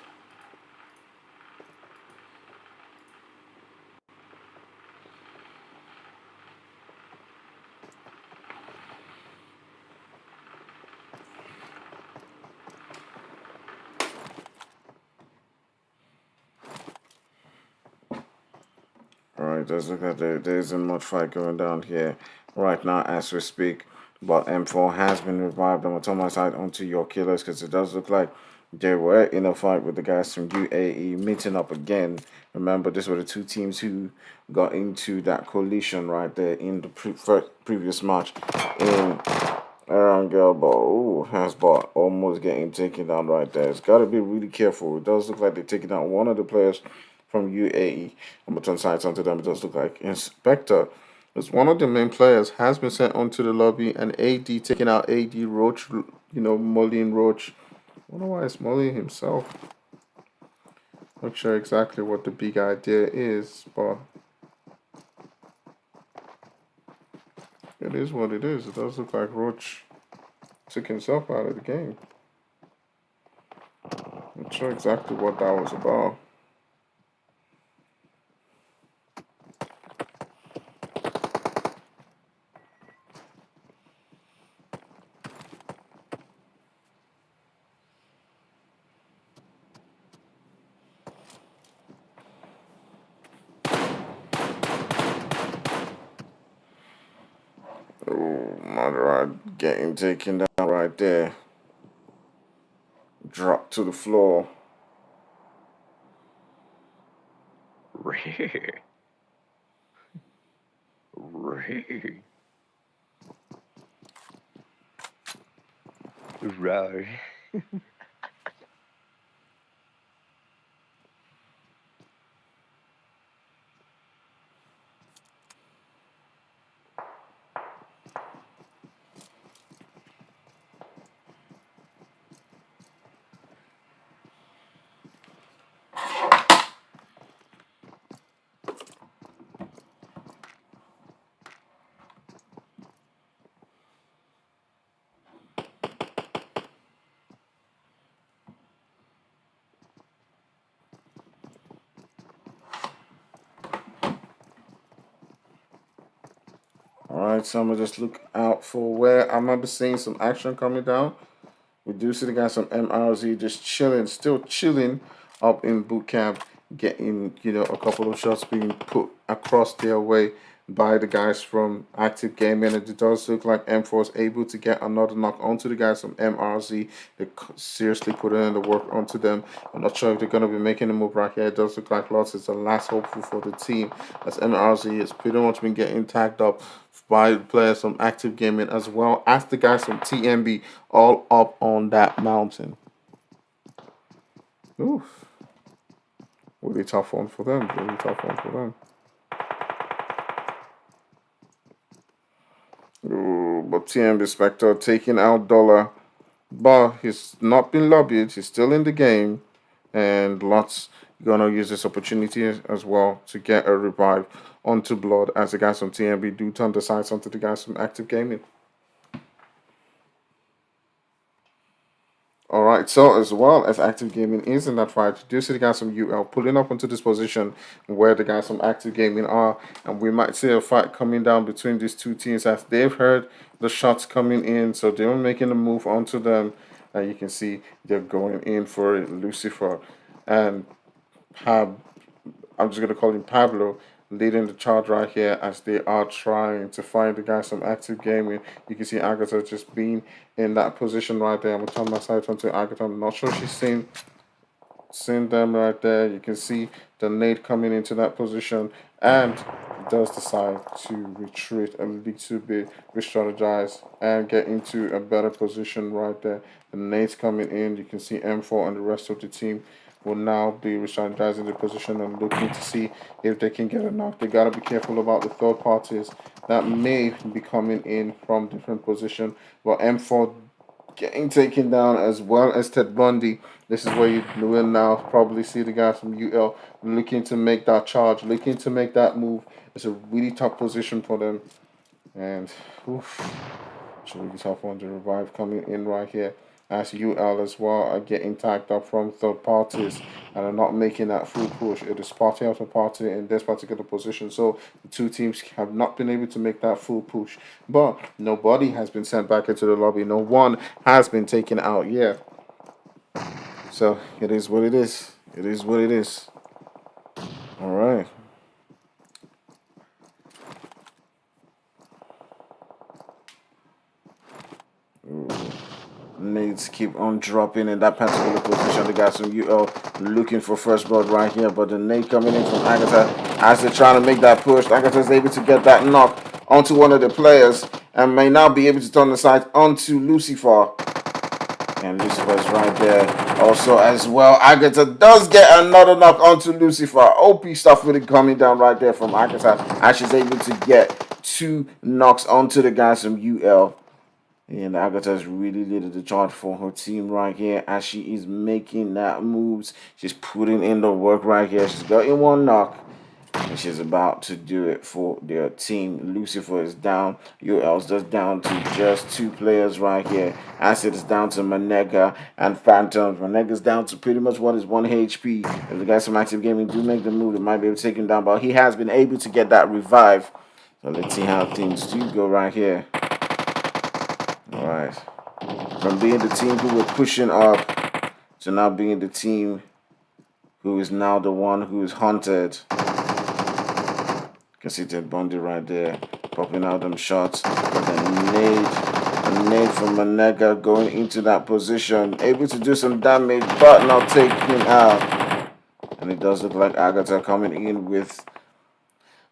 Alright, does look like there isn't much fight going down here right now as we speak. But M4 has been revived. I'm going to turn my side onto your killers because it does look like they were in a fight with the guys from UAE meeting up again. Remember, these were the two teams who got into that collision right there in the previous match in Erangel. But Hasbot almost getting taken down right there. It's got to be really careful. It does look like they're taking down one of the players from UAE. I'm going to turn sides onto them. It does look like Inspector, as one of the main players, has been sent onto the lobby, and AD taking out AD Roach, mulling Roach. I wonder why it's mulling himself. Not sure exactly what the big idea is, but it is what it is. It does look like Roach took himself out of the game. Not sure exactly what that was about. Murderer getting taken down right there. Dropped to the floor. Rare. Alright, so I'm going to just look out for where I remember seeing some action coming down. We do see the guys from MRZ just chilling, still chilling up in boot camp, getting, a couple of shots being put across their way by the guys from Active Gaming. And it does look like M4 is able to get another knock onto the guys from MRZ. They seriously put in the work onto them. I'm not sure if they're going to be making a move right here. It does look like Lots is the last hopeful for the team, as MRZ has pretty much been getting tagged up by players from Active Gaming as well as the guys from TMB, all up on that mountain. Oof. Really tough one for them. Really tough one for them. Ooh, but TMB Spectre taking out Dollar. But he's not been lobbied. He's still in the game. And Lots gonna use this opportunity as well to get a revive onto Blood, as the guys from TMB do turn the sights onto the guys from Active Gaming. Alright, so as well as Active Gaming is in that fight, you do see the guys from UL pulling up into this position where the guys from Active Gaming are, and we might see a fight coming down between these two teams as they've heard the shots coming in, so they're making a move onto them, and you can see they're going in for it. Lucifer and I'm just going to call him Pablo, leading the charge right here as they are trying to find the guys from Active Gaming. You can see Agatha just being in that position right there. I'm going to turn my sight onto Agatha. I'm not sure she's seen them right there. You can see the nade coming into that position, and does decide to retreat a little bit, re-strategize, and get into a better position right there. The nade's coming in. You can see M4 and the rest of the team will now be re-strategizing the position and looking to see if they can get a knock. They gotta be careful about the third parties that may be coming in from different position. But M4 getting taken down as well as Ted Bundy. This is where you will now probably see the guys from UL looking to make that charge, looking to make that move. It's a really tough position for them. And oof, it's a really tough one. The revive coming in right here. As UL as well are getting tagged up from third parties and are not making that full push. It is party after party in this particular position. So the two teams have not been able to make that full push. But nobody has been sent back into the lobby. No one has been taken out yet. So it is what it is. It is what it is. All right. Ooh. Nades keep on dropping in that particular position. The guys from UL looking for first blood right here, but the nade coming in from Agatha as they're trying to make that push. Agatha is able to get that knock onto one of the players and may now be able to turn the sight onto Lucifer. And Lucifer is right there also as well. Agatha does get another knock onto Lucifer. OP stuff really coming down right there from Agatha as she's able to get 2 knocks onto the guys from UL. And Agatha is really leading the charge for her team right here as she is making that moves. She's putting in the work right here. She's got in 1 knock. And she's about to do it for their team. Lucifer is down. UL's just down to just 2 players right here. Acid is down to Manega and Phantoms. Manega's down to pretty much what is 1 HP. If the guys from Active Gaming do make the move, they might be able to take him down. But he has been able to get that revive. So let's see how things do go right here. Alright. From being the team who were pushing up to now being the team who is now the one who is hunted. You can see Ted Bundy right there popping out them shots. But a nade from Manega going into that position. Able to do some damage but not taking out. And it does look like Agatha coming in with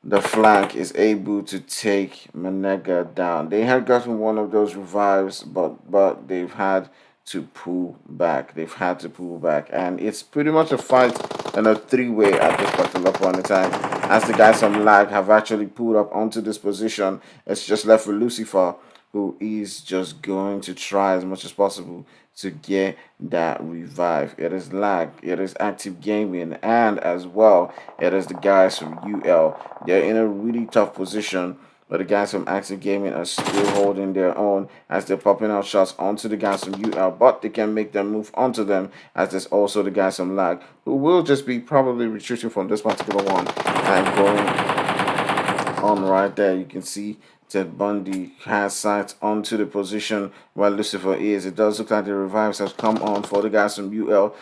the flank is able to take Manega down. They had gotten one of those revives, but they've had to pull back. They've had to pull back. And it's pretty much a fight and a 3-way at this particular point in time. As the guys from Lag have actually pulled up onto this position, it's just left with Lucifer, who is just going to try as much as possible to get that revive. It is Lag, it is Active Gaming, and as well, it is the guys from UL. They're in a really tough position, but the guys from Active Gaming are still holding their own as they're popping out shots onto the guys from UL, but they can make them move onto them, as there's also the guys from Lag, who will just be probably retreating from this particular one and going on right there. You can see Ted Bundy has sights onto the position where Lucifer is. It does look like the revives have come on for the guys from UL,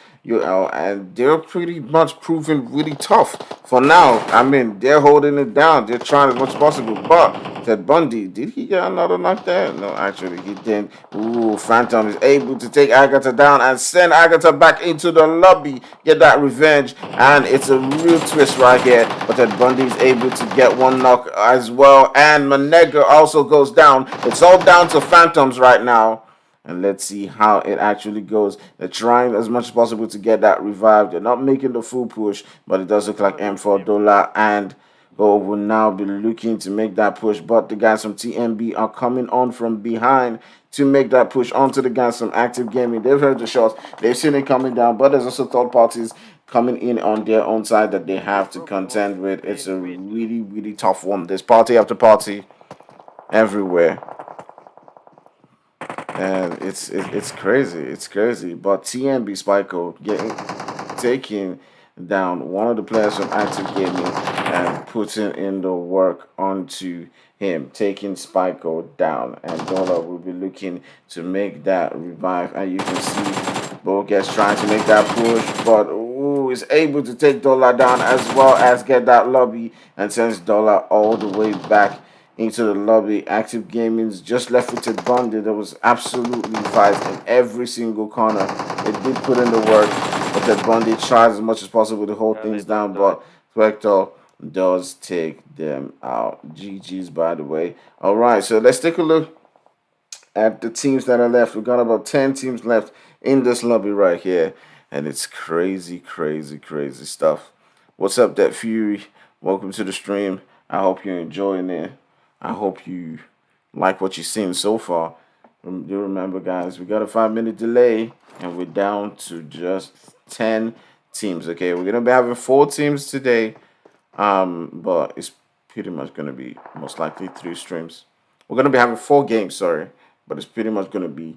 and they're pretty much proving really tough for now. I mean, they're holding it down. They're trying as much as possible. But Ted Bundy, did he get another knock there? No, actually, he didn't. Ooh, Phantom is able to take Agatha down and send Agatha back into the lobby. Get that revenge. And it's a real twist right here. But Ted Bundy is able to get 1 knock as well. And Manega also goes down. It's all down to Phantoms right now. And let's see how it actually goes. They're trying as much as possible to get that revive. They're not making the full push, but it does look like M4 Dollar and will now be looking to make that push. But the guys from TMB are coming on from behind to make that push onto the guys from Active Gaming. They've heard the shots. They've seen it coming down, but there's also third parties coming in on their own side that they have to contend with. It's a really, really tough one. There's party after party everywhere. And it's crazy. But TMB Spyco taking down one of the players from Active Gaming and putting in the work onto him, taking Spyco down. And Dollar will be looking to make that revive. And you can see Bogus trying to make that push, but is able to take Dollar down as well as get that lobby and sends Dollar all the way back into the lobby. Active Gaming's just left with Ted Bundy. There was absolutely fights in every single corner. They did put in the work, but Ted Bundy tried as much as possible to hold things down, but Spectre does take them out. GG's, by the way. All right, so let's take a look at the teams that are left. We've got about 10 teams left in this lobby right here, and it's crazy, crazy, crazy stuff. What's up, That Fury? Welcome to the stream. I hope you're enjoying it. I hope you like what you've seen so far. You remember, guys, we got a 5-minute delay, and we're down to just 10 teams. Okay, we're gonna be having 4 teams today, but it's pretty much gonna be most likely 3 streams. We're gonna be having 4 games, sorry, but it's pretty much gonna be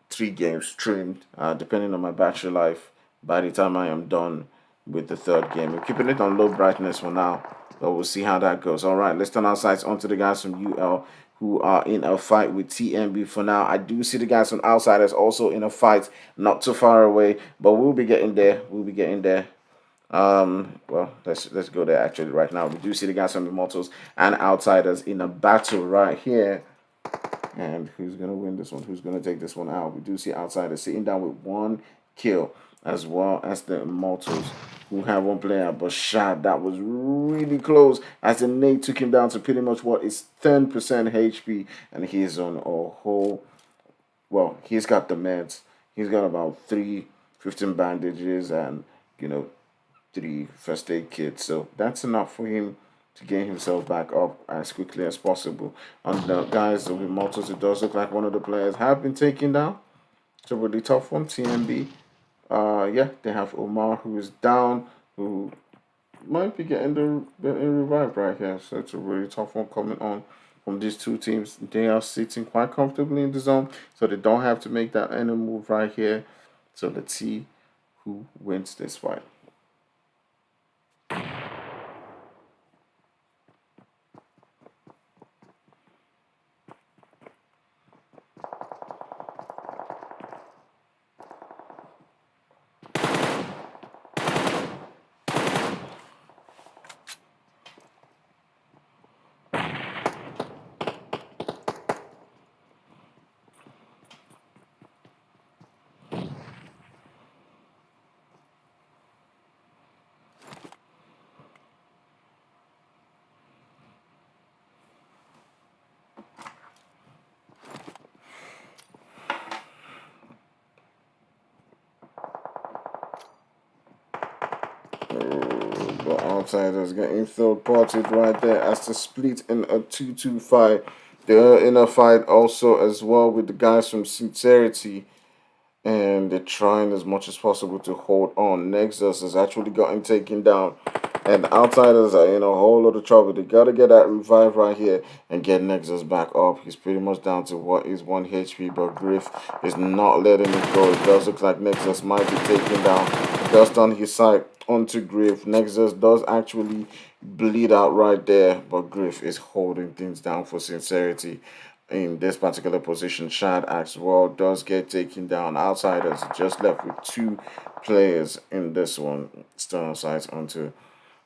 3 games streamed, depending on my battery life. By the time I am done with the 3rd game, we're keeping it on low brightness for now, but we'll see how that goes. All right, let's turn our sights onto the guys from UL who are in a fight with TMB for now. I do see the guys from Outsiders also in a fight, not too far away, but we'll be getting there. We'll be getting there. Well, let's go there actually right now. We do see the guys from Immortals and Outsiders in a battle right here. And who's gonna win this one? Who's gonna take this one out? We do see Outsiders sitting down with 1 kill, as well as the Immortals, who have 1 player, but shot that was really close as the nade took him down to pretty much what is 10% HP, and he's on a whole. Well, he's got the meds. He's got about 15 bandages and 3 first aid kits, so that's enough for him to get himself back up as quickly as possible. On the guys with Immortals, it does look like one of the players have been taken down. It's a really tough one, TMB. Yeah, they have Omar, who is down, who might be getting revived right here. So it's a really tough one coming on from these 2 teams. They are sitting quite comfortably in the zone, so they don't have to make that any move right here. So let's see who wins this fight. The Outsiders getting third partied right there as the split in a 2-2 fight. They're in a fight also as well with the guys from Sincerity, and they're trying as much as possible to hold on. Nexus has actually gotten taken down, and the Outsiders are in a whole lot of trouble. They gotta get that revive right here and get Nexus back up. He's pretty much down to what is 1 HP, but Griff is not letting it go. It does look like Nexus might be taken down. Just on his side onto Griff. Nexus does actually bleed out right there, but Griff is holding things down for Sincerity in this particular position. Shad as well does get taken down. Outsiders just left with 2 players in this one. Still on sides onto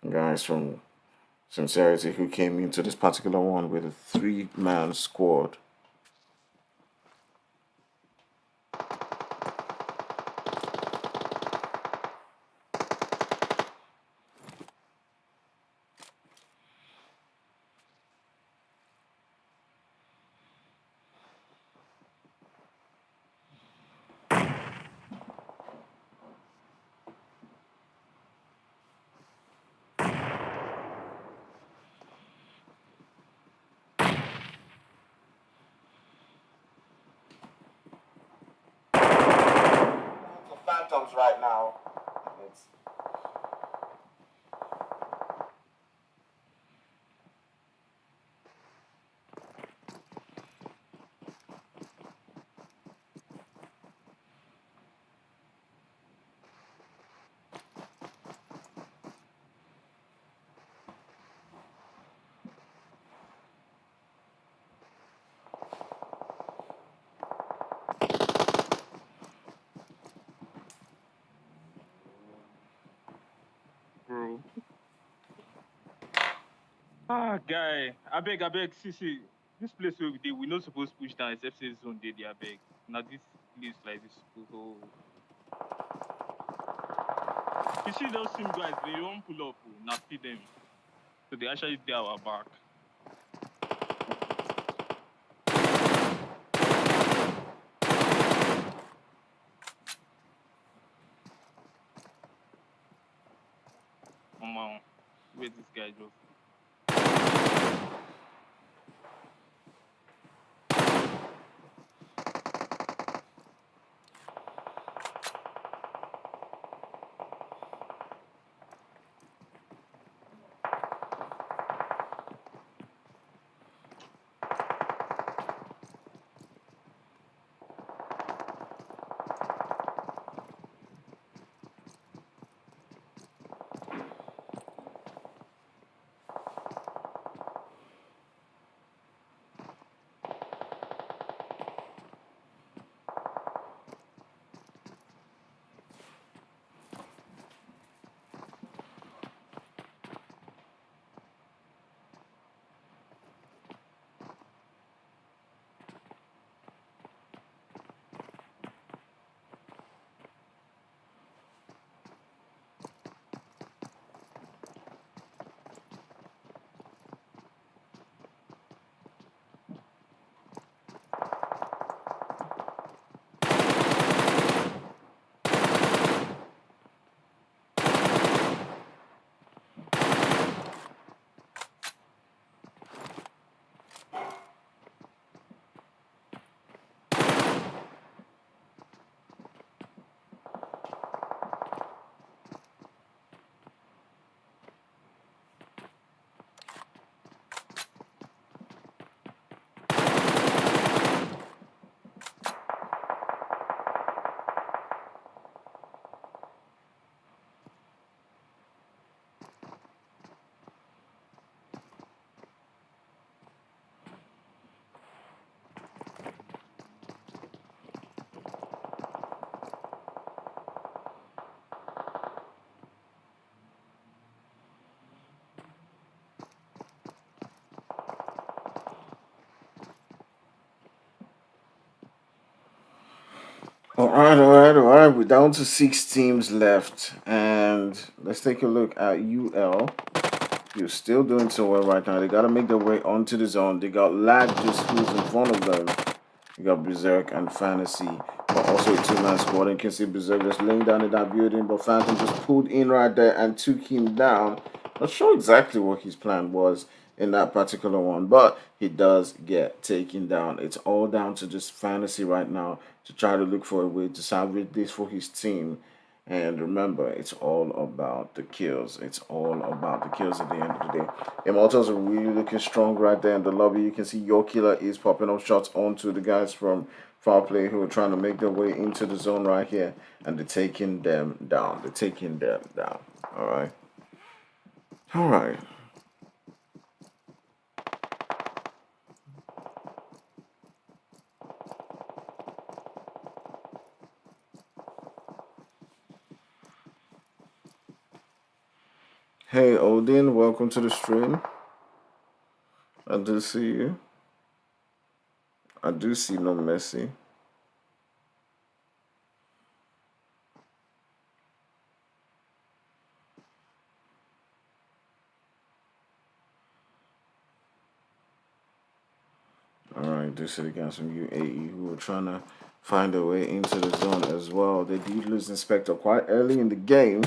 guys from Sincerity who came into this particular one with a 3-man squad. Phantoms right now. It's Bro. Ah, guy. I beg, see. This place where we not supposed to push down except say zone dey there, beg. Now this place like this. So you see those team guys, they don't pull up. Now feed them. So they actually did our back. Come on, where this guy go? All right, all right, all right. We're down to 6 teams left, and let's take a look at UL. You're still doing so well right now. They got to make their way onto the zone. They got Lag just who's in front of them. You got Berserk and Fantasy, but also a two-man squad. And you can see Berserk just laying down in that building, but Phantom just pulled in right there and took him down. Not sure exactly what his plan was in that particular one, but he does get taken down. It's all down to just Fantasy right now to try to look for a way to salvage this for his team. And remember, it's all about the kills. It's all about the kills at the end of the day. Immortals are really looking strong right there in the lobby. You can see Your Killer is popping up shots onto the guys from Foul Play who are trying to make their way into the zone right here. And they're taking them down. They're taking them down. All right. All right. Hey, Odin, welcome to the stream. I do see you. I do see no Messi. Alright, do see the guys from UAE who are trying to find their way into the zone as well. They did lose Inspector quite early in the game.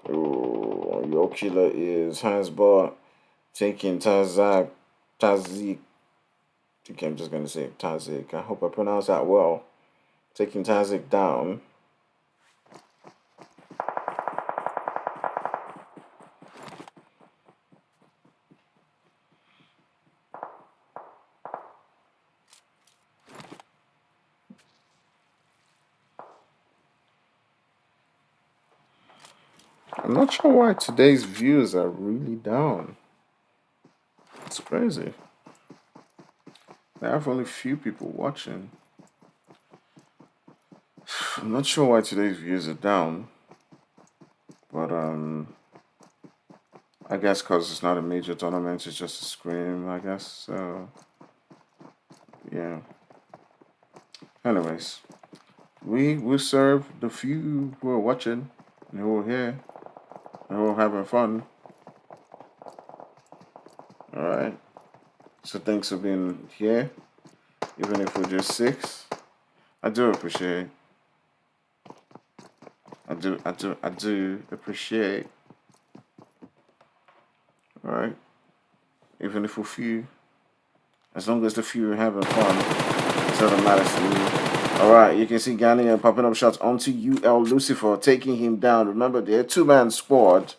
Oh, Your Killer is Hansbar taking Tazik. Okay, I'm just going to say Tazik. I hope I pronounced that well. Taking Tazik down. I'm not sure why today's views are really down. It's crazy. I have only few people watching. I'm not sure why today's views are down. But I guess because it's not a major tournament, it's just a scrim, I guess. So yeah. Anyways, we will serve the few who are watching and who are here. We're all having fun. Alright. So thanks for being here. Even if we're just 6. I do appreciate. I do appreciate. Alright. Even if we're few. As long as the few are having fun, that's all that matters to me. Alright, you can see Ghanaian popping up shots onto UL Lucifer, taking him down. Remember, they're a 2-man squad,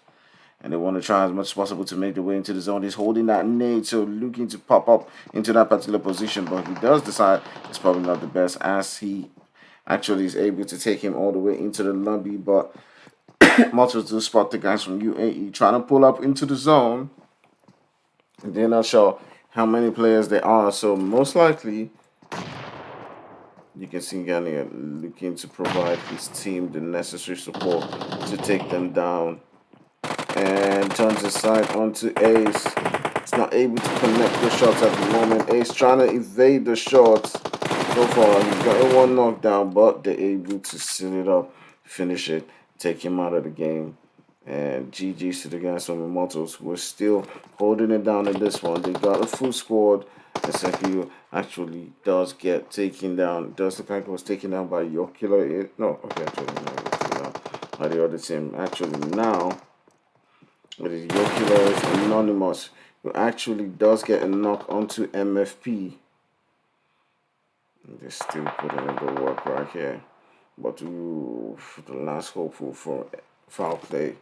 and they want to try as much as possible to make their way into the zone. He's holding that nade, so looking to pop up into that particular position, but he does decide it's probably not the best, as he actually is able to take him all the way into the lobby, but Mortals do spot the guys from UAE trying to pull up into the zone. And they're not sure how many players there are, so most likely you can see Ghana looking to provide his team the necessary support to take them down. And turns his side onto Ace. He's not able to connect the shots at the moment. Ace trying to evade the shots. So far, he's got one knockdown, but they're able to seal it up, finish it, take him out of the game. And GG's to the guys from Immortals who are still holding it down in this one. They got a full squad. And Sekio actually does get taken down. Does look like it was taken down by your killer. No, okay, actually, no, by the other team. Actually, now it is your killer is Anonymous, who actually does get a knock onto MFP. They're still putting in the work right here. But the last hopeful for foul play,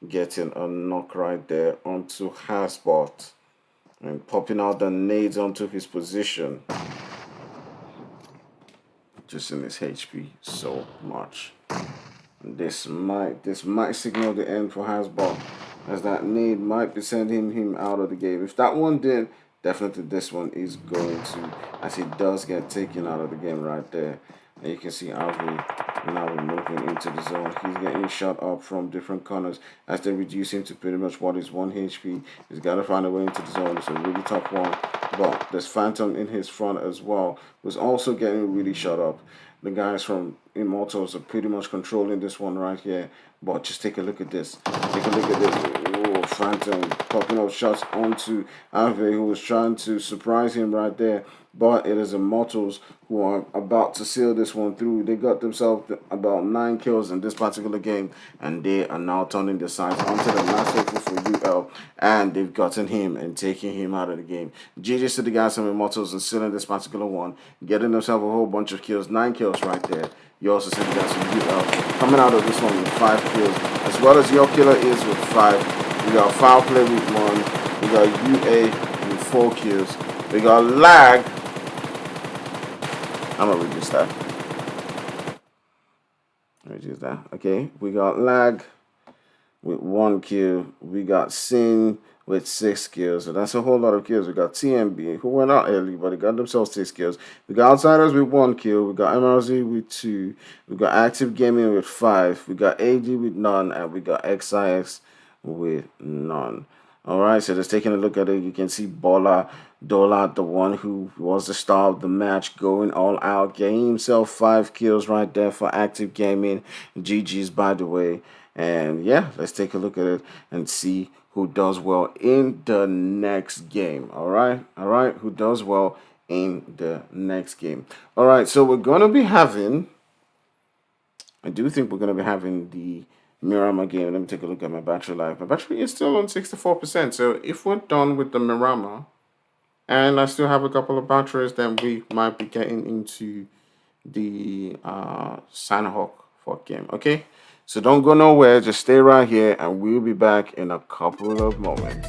getting a knock right there onto Hasbot and popping out the nades onto his position. Just in his HP so much. This might signal the end for Hasbot, as that nade might be sending him out of the game. If that one did, definitely this one is going to, as he does get taken out of the game right there. And you can see Alvi now moving into the zone. He's getting shot up from different corners as they reduce him to pretty much what is 1 HP. He's got to find a way into the zone. It's a really tough one. But there's Phantom in his front as well, who's also getting really shot up. The guys from Immortals are pretty much controlling this one right here. But just take a look at this. Take a look at this. Oh, Phantom popping up shots onto Ave, who was trying to surprise him right there. But it is Immortals who are about to seal this one through. They got themselves about 9 kills in this particular game, and they are now turning their sights onto the last hopeful for UL, and they've gotten him and taking him out of the game. GG's to the guys from Immortals and sealing this particular one, getting themselves a whole bunch of kills, 9 kills right there. You also see the guys from UL coming out of this one with 5 kills, as well as your killer is with 5. We got foul play with 1. We got UA with 4 kills. We got lag. I'm gonna reduce that. Reduce that. Okay, we got lag with 1 kill. We got Sin with 6 kills. So that's a whole lot of kills. We got TMB, who went out early, but they got themselves 6 kills. We got Outsiders with 1 kill. We got MRZ with 2. We got Active Gaming with 5. We got AD with none, and we got XIX with none. Alright, so just taking a look at it, you can see Dola, the one who was the star of the match, going all out, getting himself 5 kills right there for Active Gaming. GG's, by the way. And yeah, let's take a look at it and see who does well in the next game. Alright, who does well in the next game. Alright, so we're going to be having, I do think we're going to be having the Miramar game. Let me take a look at my battery life. My battery is still on 64%. So if we're done with the Miramar and I still have a couple of batteries, then we might be getting into the Sanhawk Fort game. Okay? So don't go nowhere. Just stay right here and we'll be back in a couple of moments.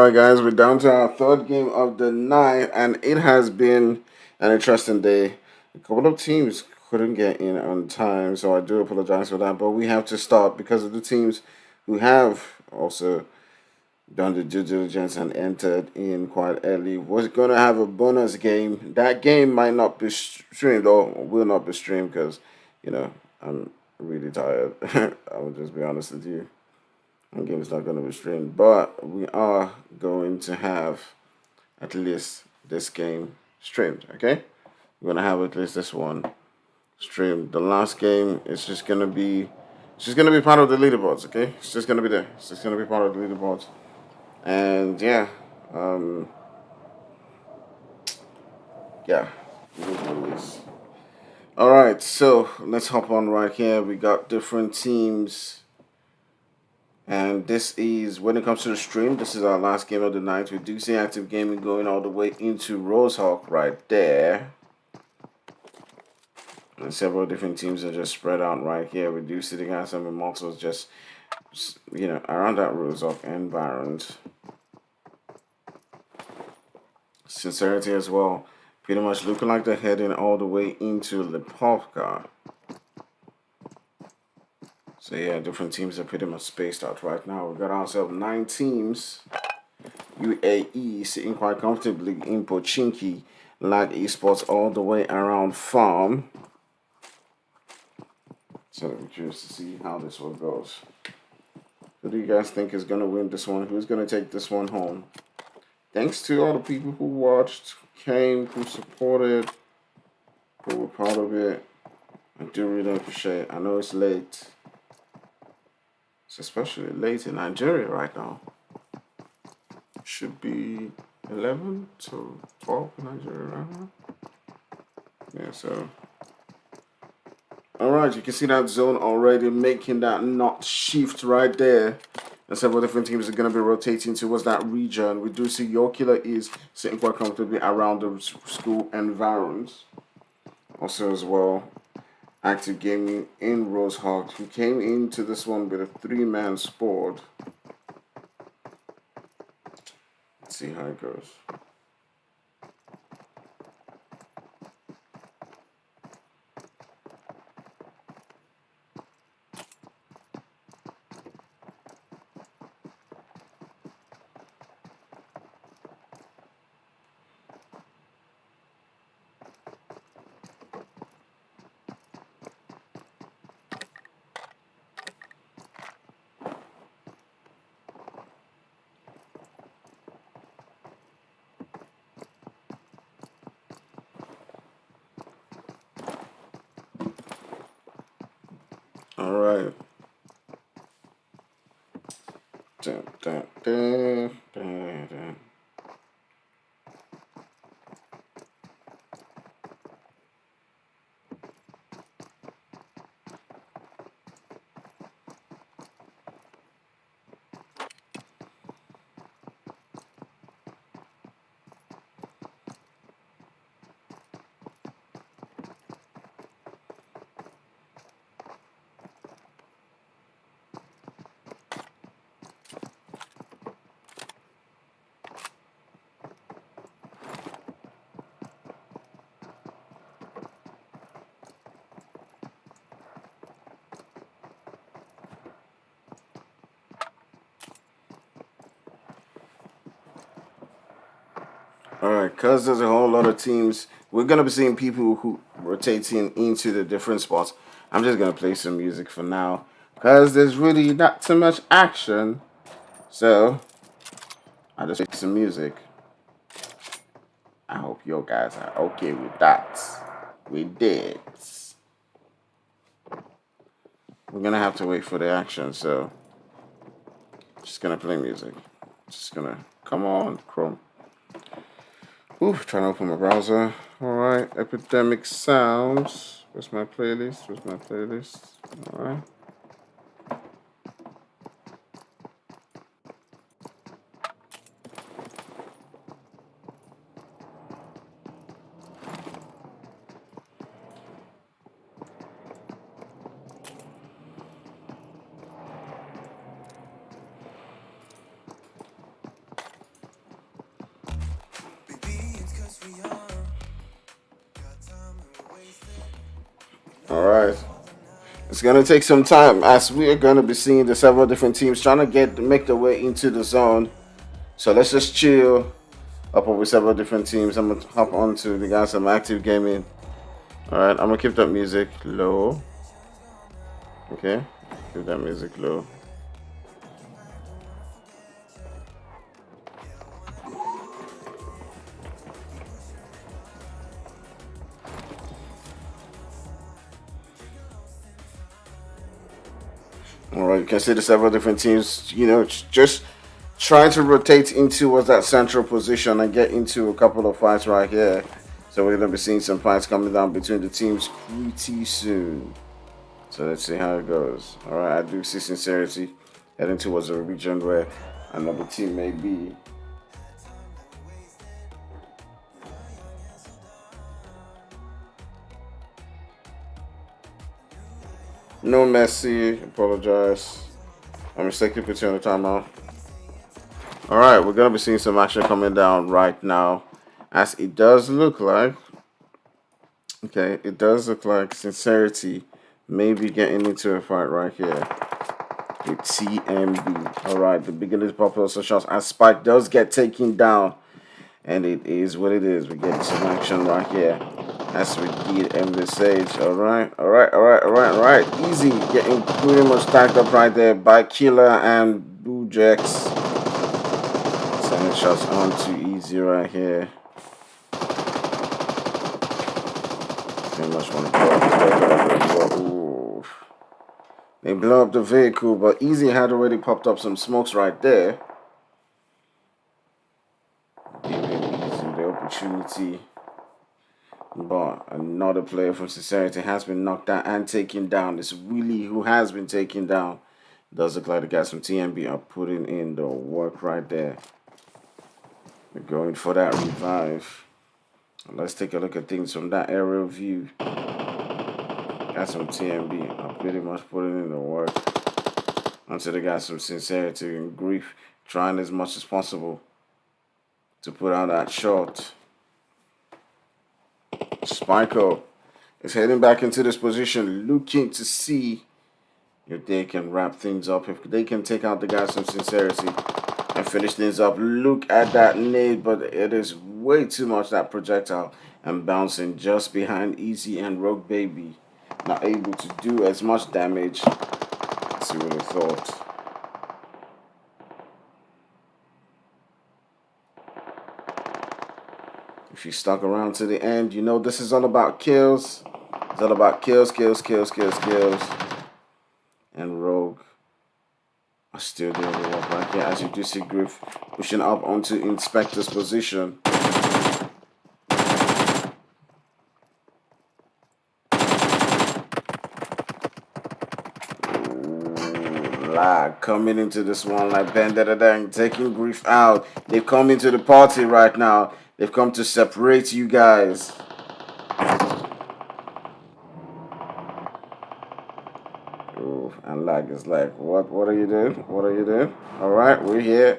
right, guys, we're down to our third game of the night, and it has been an interesting day. A couple of teams couldn't get in on time, so I do apologize for that. But we have to start because of the teams who have also done the due diligence and entered in quite early. We're going to have a bonus game. That game might not be streamed, or will not be streamed because, I'm really tired. I'll just be honest with you. The game is not going to be streamed, but we are going to have at least this game streamed. Okay, we're gonna have at least this one streamed. The last game is just gonna be, part of the leaderboards. Okay, it's just gonna be there. It's just gonna be part of the leaderboards, and yeah, yeah. All right, so let's hop on right here. We got different teams. And this is, when it comes to the stream, this is our last game of the night. We do see Active Gaming going all the way into Rosehawk right there. And several different teams are just spread out right here. We do see the guys from IMMORTALZ just, around that Rosehawk and Barons. Sincerity as well. Pretty much looking like they're heading all the way into Lipovka. So yeah, different teams are pretty much spaced out right now. We've got ourselves 9 teams. UAE sitting quite comfortably in Pochinki, like eSports all the way around Farm. So I'm curious to see how this one goes. Who do you guys think is going to win this one? Who's going to take this one home? Thanks to all the people who watched, came, who supported, who were part of it. I do really appreciate it. I know it's late. It's especially late in Nigeria right now. Should be 11 to 12 in Nigeria right now. Yeah, so. Alright, you can see that zone already making that knot shift right there. And several different teams are going to be rotating towards that region. We do see Your Killer is sitting quite comfortably around the school environs. Also as well, Active Gaming in Rosehawk, who came into this one with a 3-man squad. Let's see how it goes. All right. Dun, dun, dun, dun, dun. Alright, because there's a whole lot of teams, we're going to be seeing people who rotating into the different spots. I'm just going to play some music for now, because there's really not too much action. So, I'll just play some music. I hope you guys are okay with that. We did. We're going to have to wait for the action, so just going to play music. Just going to, come on, Chrome. Oof, trying to open my browser. Alright, Epidemic Sounds. Where's my playlist? Where's my playlist? Alright. All right. It's gonna take some time as we are gonna be seeing the several different teams trying to make their way into the zone. So let's just chill up with several different teams. I'm gonna hop on to the guys some active gaming. All right, I'm gonna keep that music low. Okay, keep that music low. All right, you can see the several different teams. You know, just trying to rotate into what's that central position and get into a couple of fights right here. So we're gonna be seeing some fights coming down between the teams pretty soon. So let's see how it goes. All right, I do see Sincerity heading towards a region where another team may be. No Messi, apologize. I mistakenly put you on the timeout. All right, we're gonna be seeing some action coming down right now, as it does look like. Okay, it does look like Sincerity may be getting into a fight right here with TMB. All right, the beginning popular shots as Spike does get taken down, and it is what it is. We're getting some action right here as we did envisage. All right. Easy getting pretty much stacked up right there by Killer and Bujex. Sending shots on to Easy right here. Pretty much want to blow up the vehicle. Ooh. They blow up the vehicle, but Easy had already popped up some smokes right there. Giving Easy the opportunity. But another player from Sincerity has been knocked out and taken down. It's Willie who has been taken down. Does look like the guys from TMB are putting in the work right there. We're going for that revive. Let's take a look at things from that aerial view. Guys from TMB are pretty much putting in the work. Onto the guys from Sincerity and Grief, trying as much as possible to put out that shot. Spiko is heading back into this position, looking to see if they can wrap things up, if they can take out the guys from Sincerity and finish things up. Look at that nade, but it is way too much, that projectile, and bouncing just behind Easy and Rogue Baby. Not able to do as much damage as you would have thought. If you stuck around to the end, you know this is all about kills. It's all about kills. And Rogue are still doing the work right here. As you do see Griff pushing up onto Inspector's position. Lag coming into this one like bang, taking Griff out. They've come into the party right now. They've come to separate you guys. Ooh, and Lag is like, what are you doing? What are you doing? Alright, we're here.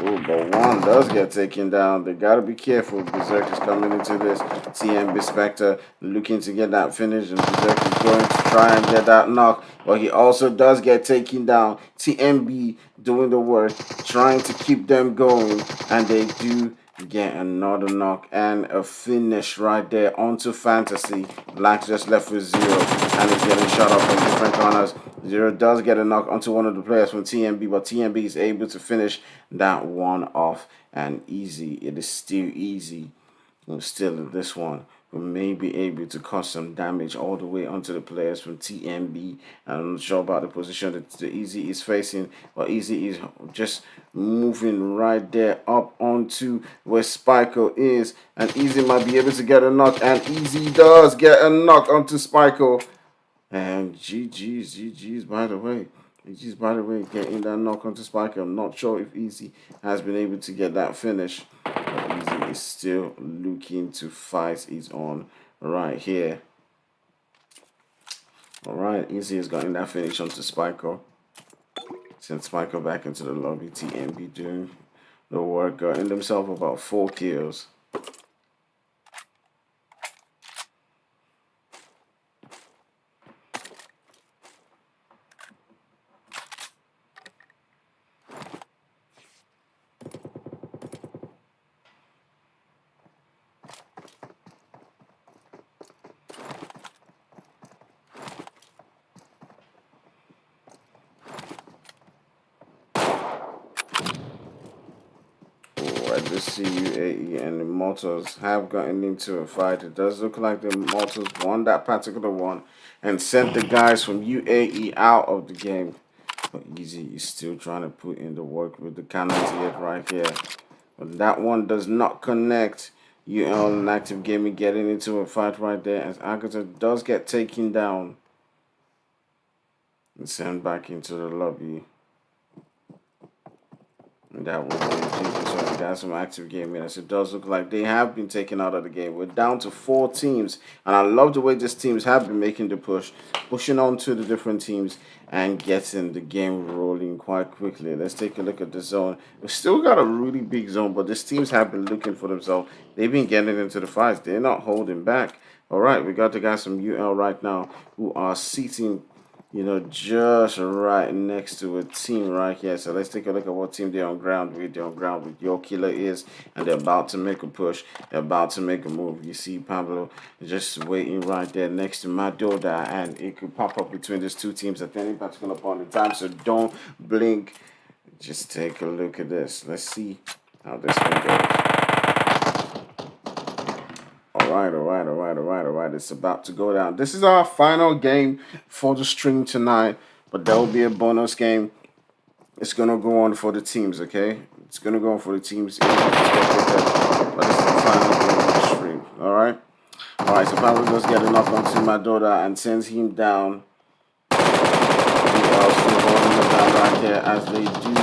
Ooh, but one does get taken down. They gotta be careful. Berserk is coming into this. TMB Spectre looking to get that finish, and Berserk is going to try and get that knock, but he also does get taken down. TMB doing the work, trying to keep them going, and they do get another knock and a finish right there onto Fantasy. Black's just left with 0 and is getting shot up from different corners. 0 does get a knock onto one of the players from TMB, but TMB is able to finish that one off. And Easy, it is still Easy. Still in this one, we may be able to cause some damage all the way onto the players from TMB. I'm not sure about the position that the Easy is facing, but Easy is just moving right there up onto where Spiko is, and Easy might be able to get a knock, and Easy does get a knock onto Spiko. And GG's by the way. GG's by the way, getting that knock onto Spiko. I'm not sure if Easy has been able to get that finish. Easy is still looking to fight his own right here. Alright, Easy has gotten that finish onto Spiko. Sent Spiko back into the lobby. TMB doing the work, getting themselves about 4 kills. I just see UAE and Immortals have gotten into a fight. It does look like the Immortals won that particular one and sent the guys from UAE out of the game. But Easy is still trying to put in the work with the cannon right here. But that one does not connect. UL and Active Gaming getting into a fight right there as Agatha does get taken down and sent back into the lobby. And that will be Jesus. So we got some Active Gaming as it does look like they have been taken out of the game. We're down to 4 teams, and I love the way these teams have been making the pushing on to the different teams and getting the game rolling quite quickly. Let's take a look at the zone. We've still got a really big zone, but these teams have been looking for themselves. They've been getting into the fights. They're not holding back. All right, we got the guys from UL right now who are seating, you know, just right next to a team right here. So let's take a look at what team they're on ground with. They're on ground with Your Killer is, and they're about to make a push. They're about to make a move. You see Pablo just waiting right there next to Madoda, and it could pop up between these two teams at any particular point in time. So don't blink. Just take a look at this. Let's see how this one goes. All right. It's about to go down. This is our final game for the stream tonight, but there will be a bonus game. It's going to go on for the teams, okay? It's going to go on for the teams. But this is the final game of the stream, all right? All right, so Pablo does get a knock onto Madoda and sends him down. Right here as they do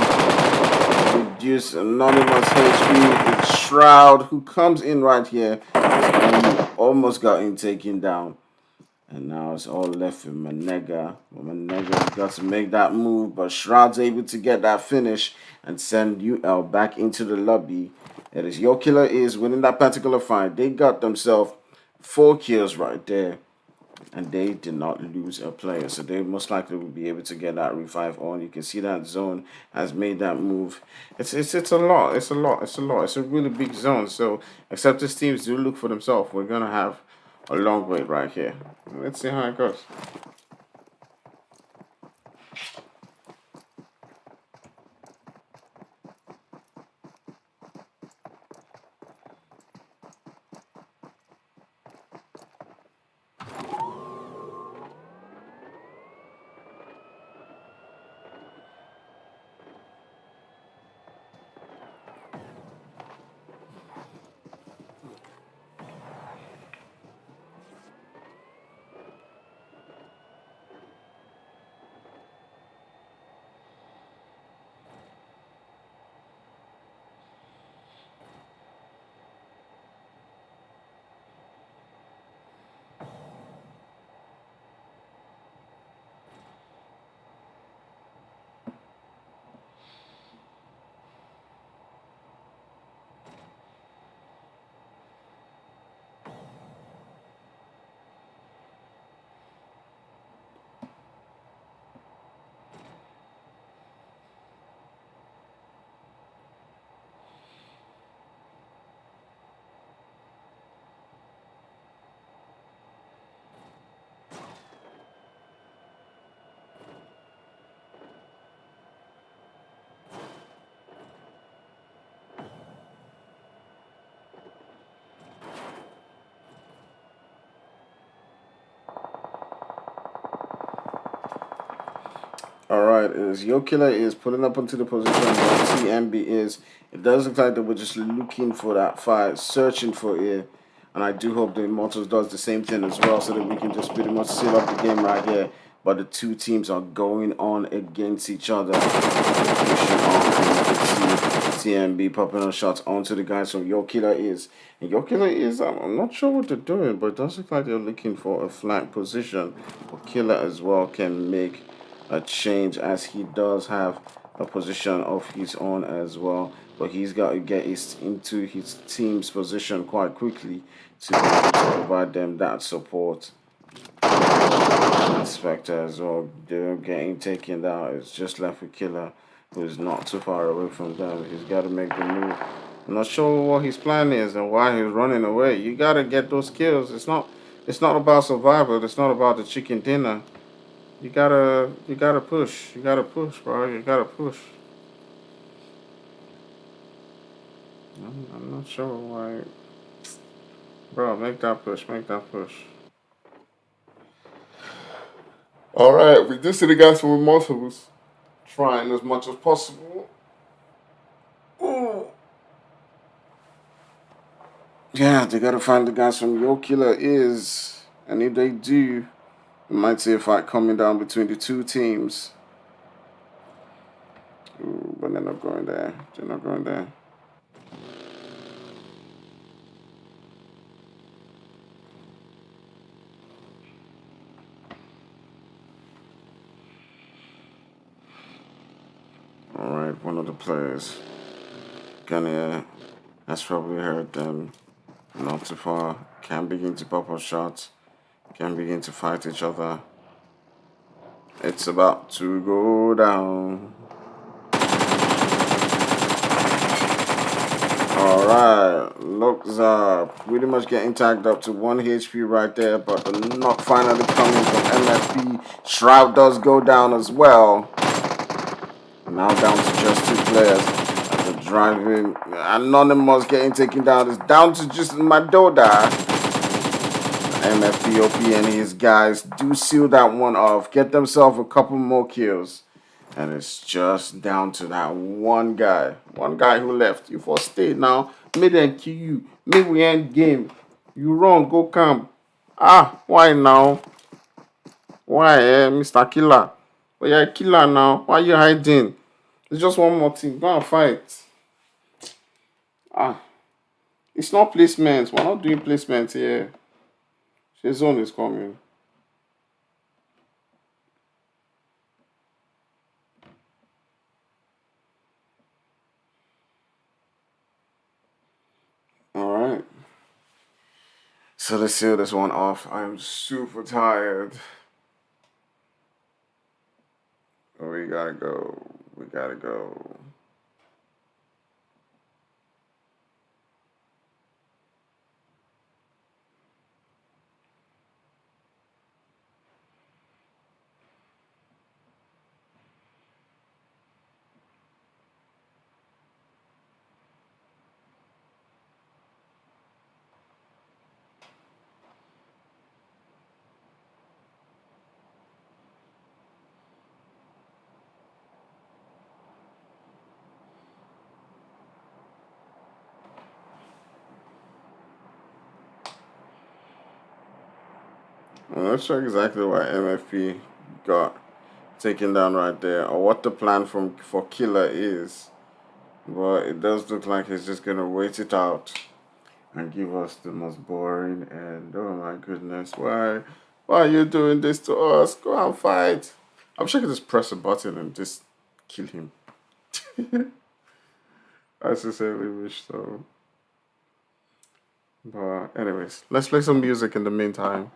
reduce Anonymous HP. It's Shroud who comes in right here and almost got him taken down. And now it's all left with Manega. Manega's got to make that move, but Shroud's able to get that finish and send UL back into the lobby. It is Your Killer is winning that particular fight. They got themselves 4 kills right there. And they did not lose a player, so they most likely will be able to get that revive on. You can see that zone has made that move. It's a lot. It's a really big zone. So except these teams do look for themselves, we're gonna have a long wait right here. Let's see how it goes. Alright, is Your Killer is pulling up onto the position where TMB is. It does look like that we're just looking for that fight, searching for it. And I do hope the Immortals does the same thing as well, so that we can just pretty much seal up the game right here. But the two teams are going on against each other. TMB popping on shots onto the guys from Your Killer is. And Your Killer is, I'm not sure what they're doing, but it does look like they're looking for a flank position. But Killer as well can make a change, as he does have a position of his own as well, but he's got to get into his team's position quite quickly to provide them that support. Spectre as well, they're getting taken down. It's just left with Killer, who is not too far away from them. He's got to make the move. I'm not sure what his plan is and why he's running away. You got to get those kills. It's not about survival. It's not about the chicken dinner. You gotta push. You gotta push, bro. You gotta push. I'm not sure why. Bro, make that push, make that push. Alright, we do see the guys from Immortals trying as much as possible. Ooh. Yeah, they gotta find the guys from Your Killer Is. And if they do, we might see a fight coming down between the two teams. Ooh, but they're not going there. They're not going there. Alright, one of the players. Gunnier has probably heard them not too far. Can begin to pop up shots. Can begin to fight each other. It's about to go down. Alright, looks pretty much getting tagged up to 1 HP right there, but the knock finally coming from MFP. Shroud does go down as well. Now down to just 2 players. The driving Anonymous getting taken down. It's down to just Madoda. MFPOP and his guys do seal that one off. Get themselves a couple more kills. And it's just down to that one guy. One guy who left. You for stay now. May then kill you. May we end game. You run, go camp. Ah, why now? Why, Mr. Killer? But you're a killer now. Why are you hiding? It's just one more team. Go and fight. Ah, it's not placements. We're not doing placements here. The zone is coming. Alright. So let's seal this one off. I'm super tired. We gotta go. We gotta go. I'm not sure exactly why MFP got taken down right there or what the plan for Killer is. But it does look like he's just gonna wait it out and give us the most boring and oh my goodness, why are you doing this to us? Go and fight. I'm sure I can just press a button and just kill him. I sincerely wish so. But anyways, let's play some music in the meantime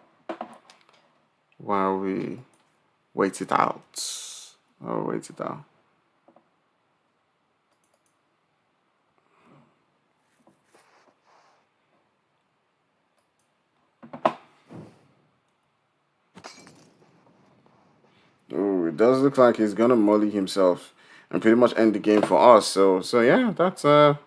while we wait it out. I'll wait it out. Oh, it does look like he's gonna molly himself and pretty much end the game for us. So yeah, that's a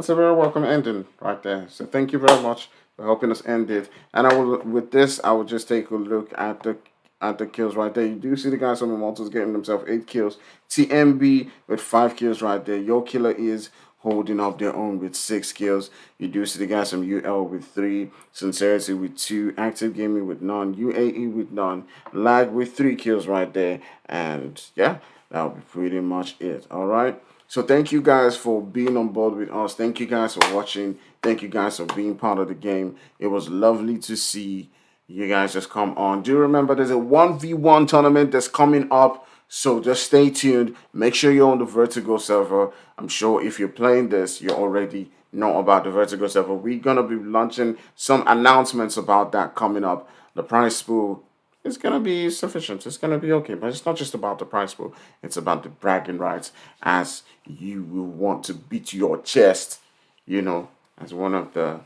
very welcome ending right there. So thank you very much for helping us end it. And I will just take a look at the kills right there. You do see the guys from Immortals getting themselves 8 kills. TMB with 5 kills right there. Your Killer is holding up their own with 6 kills. You do see the guys from UL with 3, Sincerity with 2, Active Gaming with none, UAE with none, Lag with 3 kills right there. And yeah, that'll be pretty much it. Alright. So thank you guys for being on board with us. Thank you guys for watching. Thank you guys for being part of the game. It was lovely to see you guys just come on. Do remember there's a 1v1 tournament that's coming up. So just stay tuned. Make sure you're on the Vertigo server. I'm sure if you're playing this, you already know about the Vertigo server. We're going to be launching some announcements about that coming up. The prize pool is going to be sufficient. It's going to be okay. But it's not just about the prize pool. It's about the bragging rights as you will want to beat your chest, you know, as one of the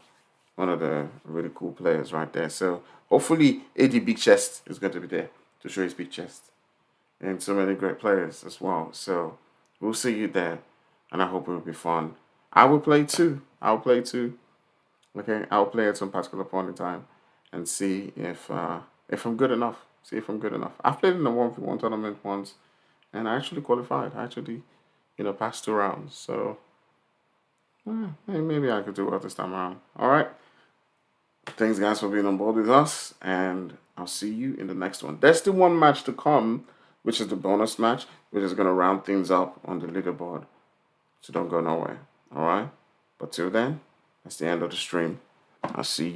really cool players right there. So hopefully AD Big Chest is going to be there to show his big chest. And so many great players as well. So we'll see you there. and I hope it will be fun. I will play too. I'll play too. Okay, I'll play at some particular point in time and see if I'm good enough. See if I'm good enough. I've played in the 1v1 tournament once, and I actually qualified. I actually, passed 2 rounds. So maybe I could do well this time around. All right. Thanks, guys, for being on board with us, and I'll see you in the next one. There's still one match to come, which is the bonus match, which is going to round things up on the leaderboard. So don't go nowhere. All right. But till then, that's the end of the stream. I'll see you.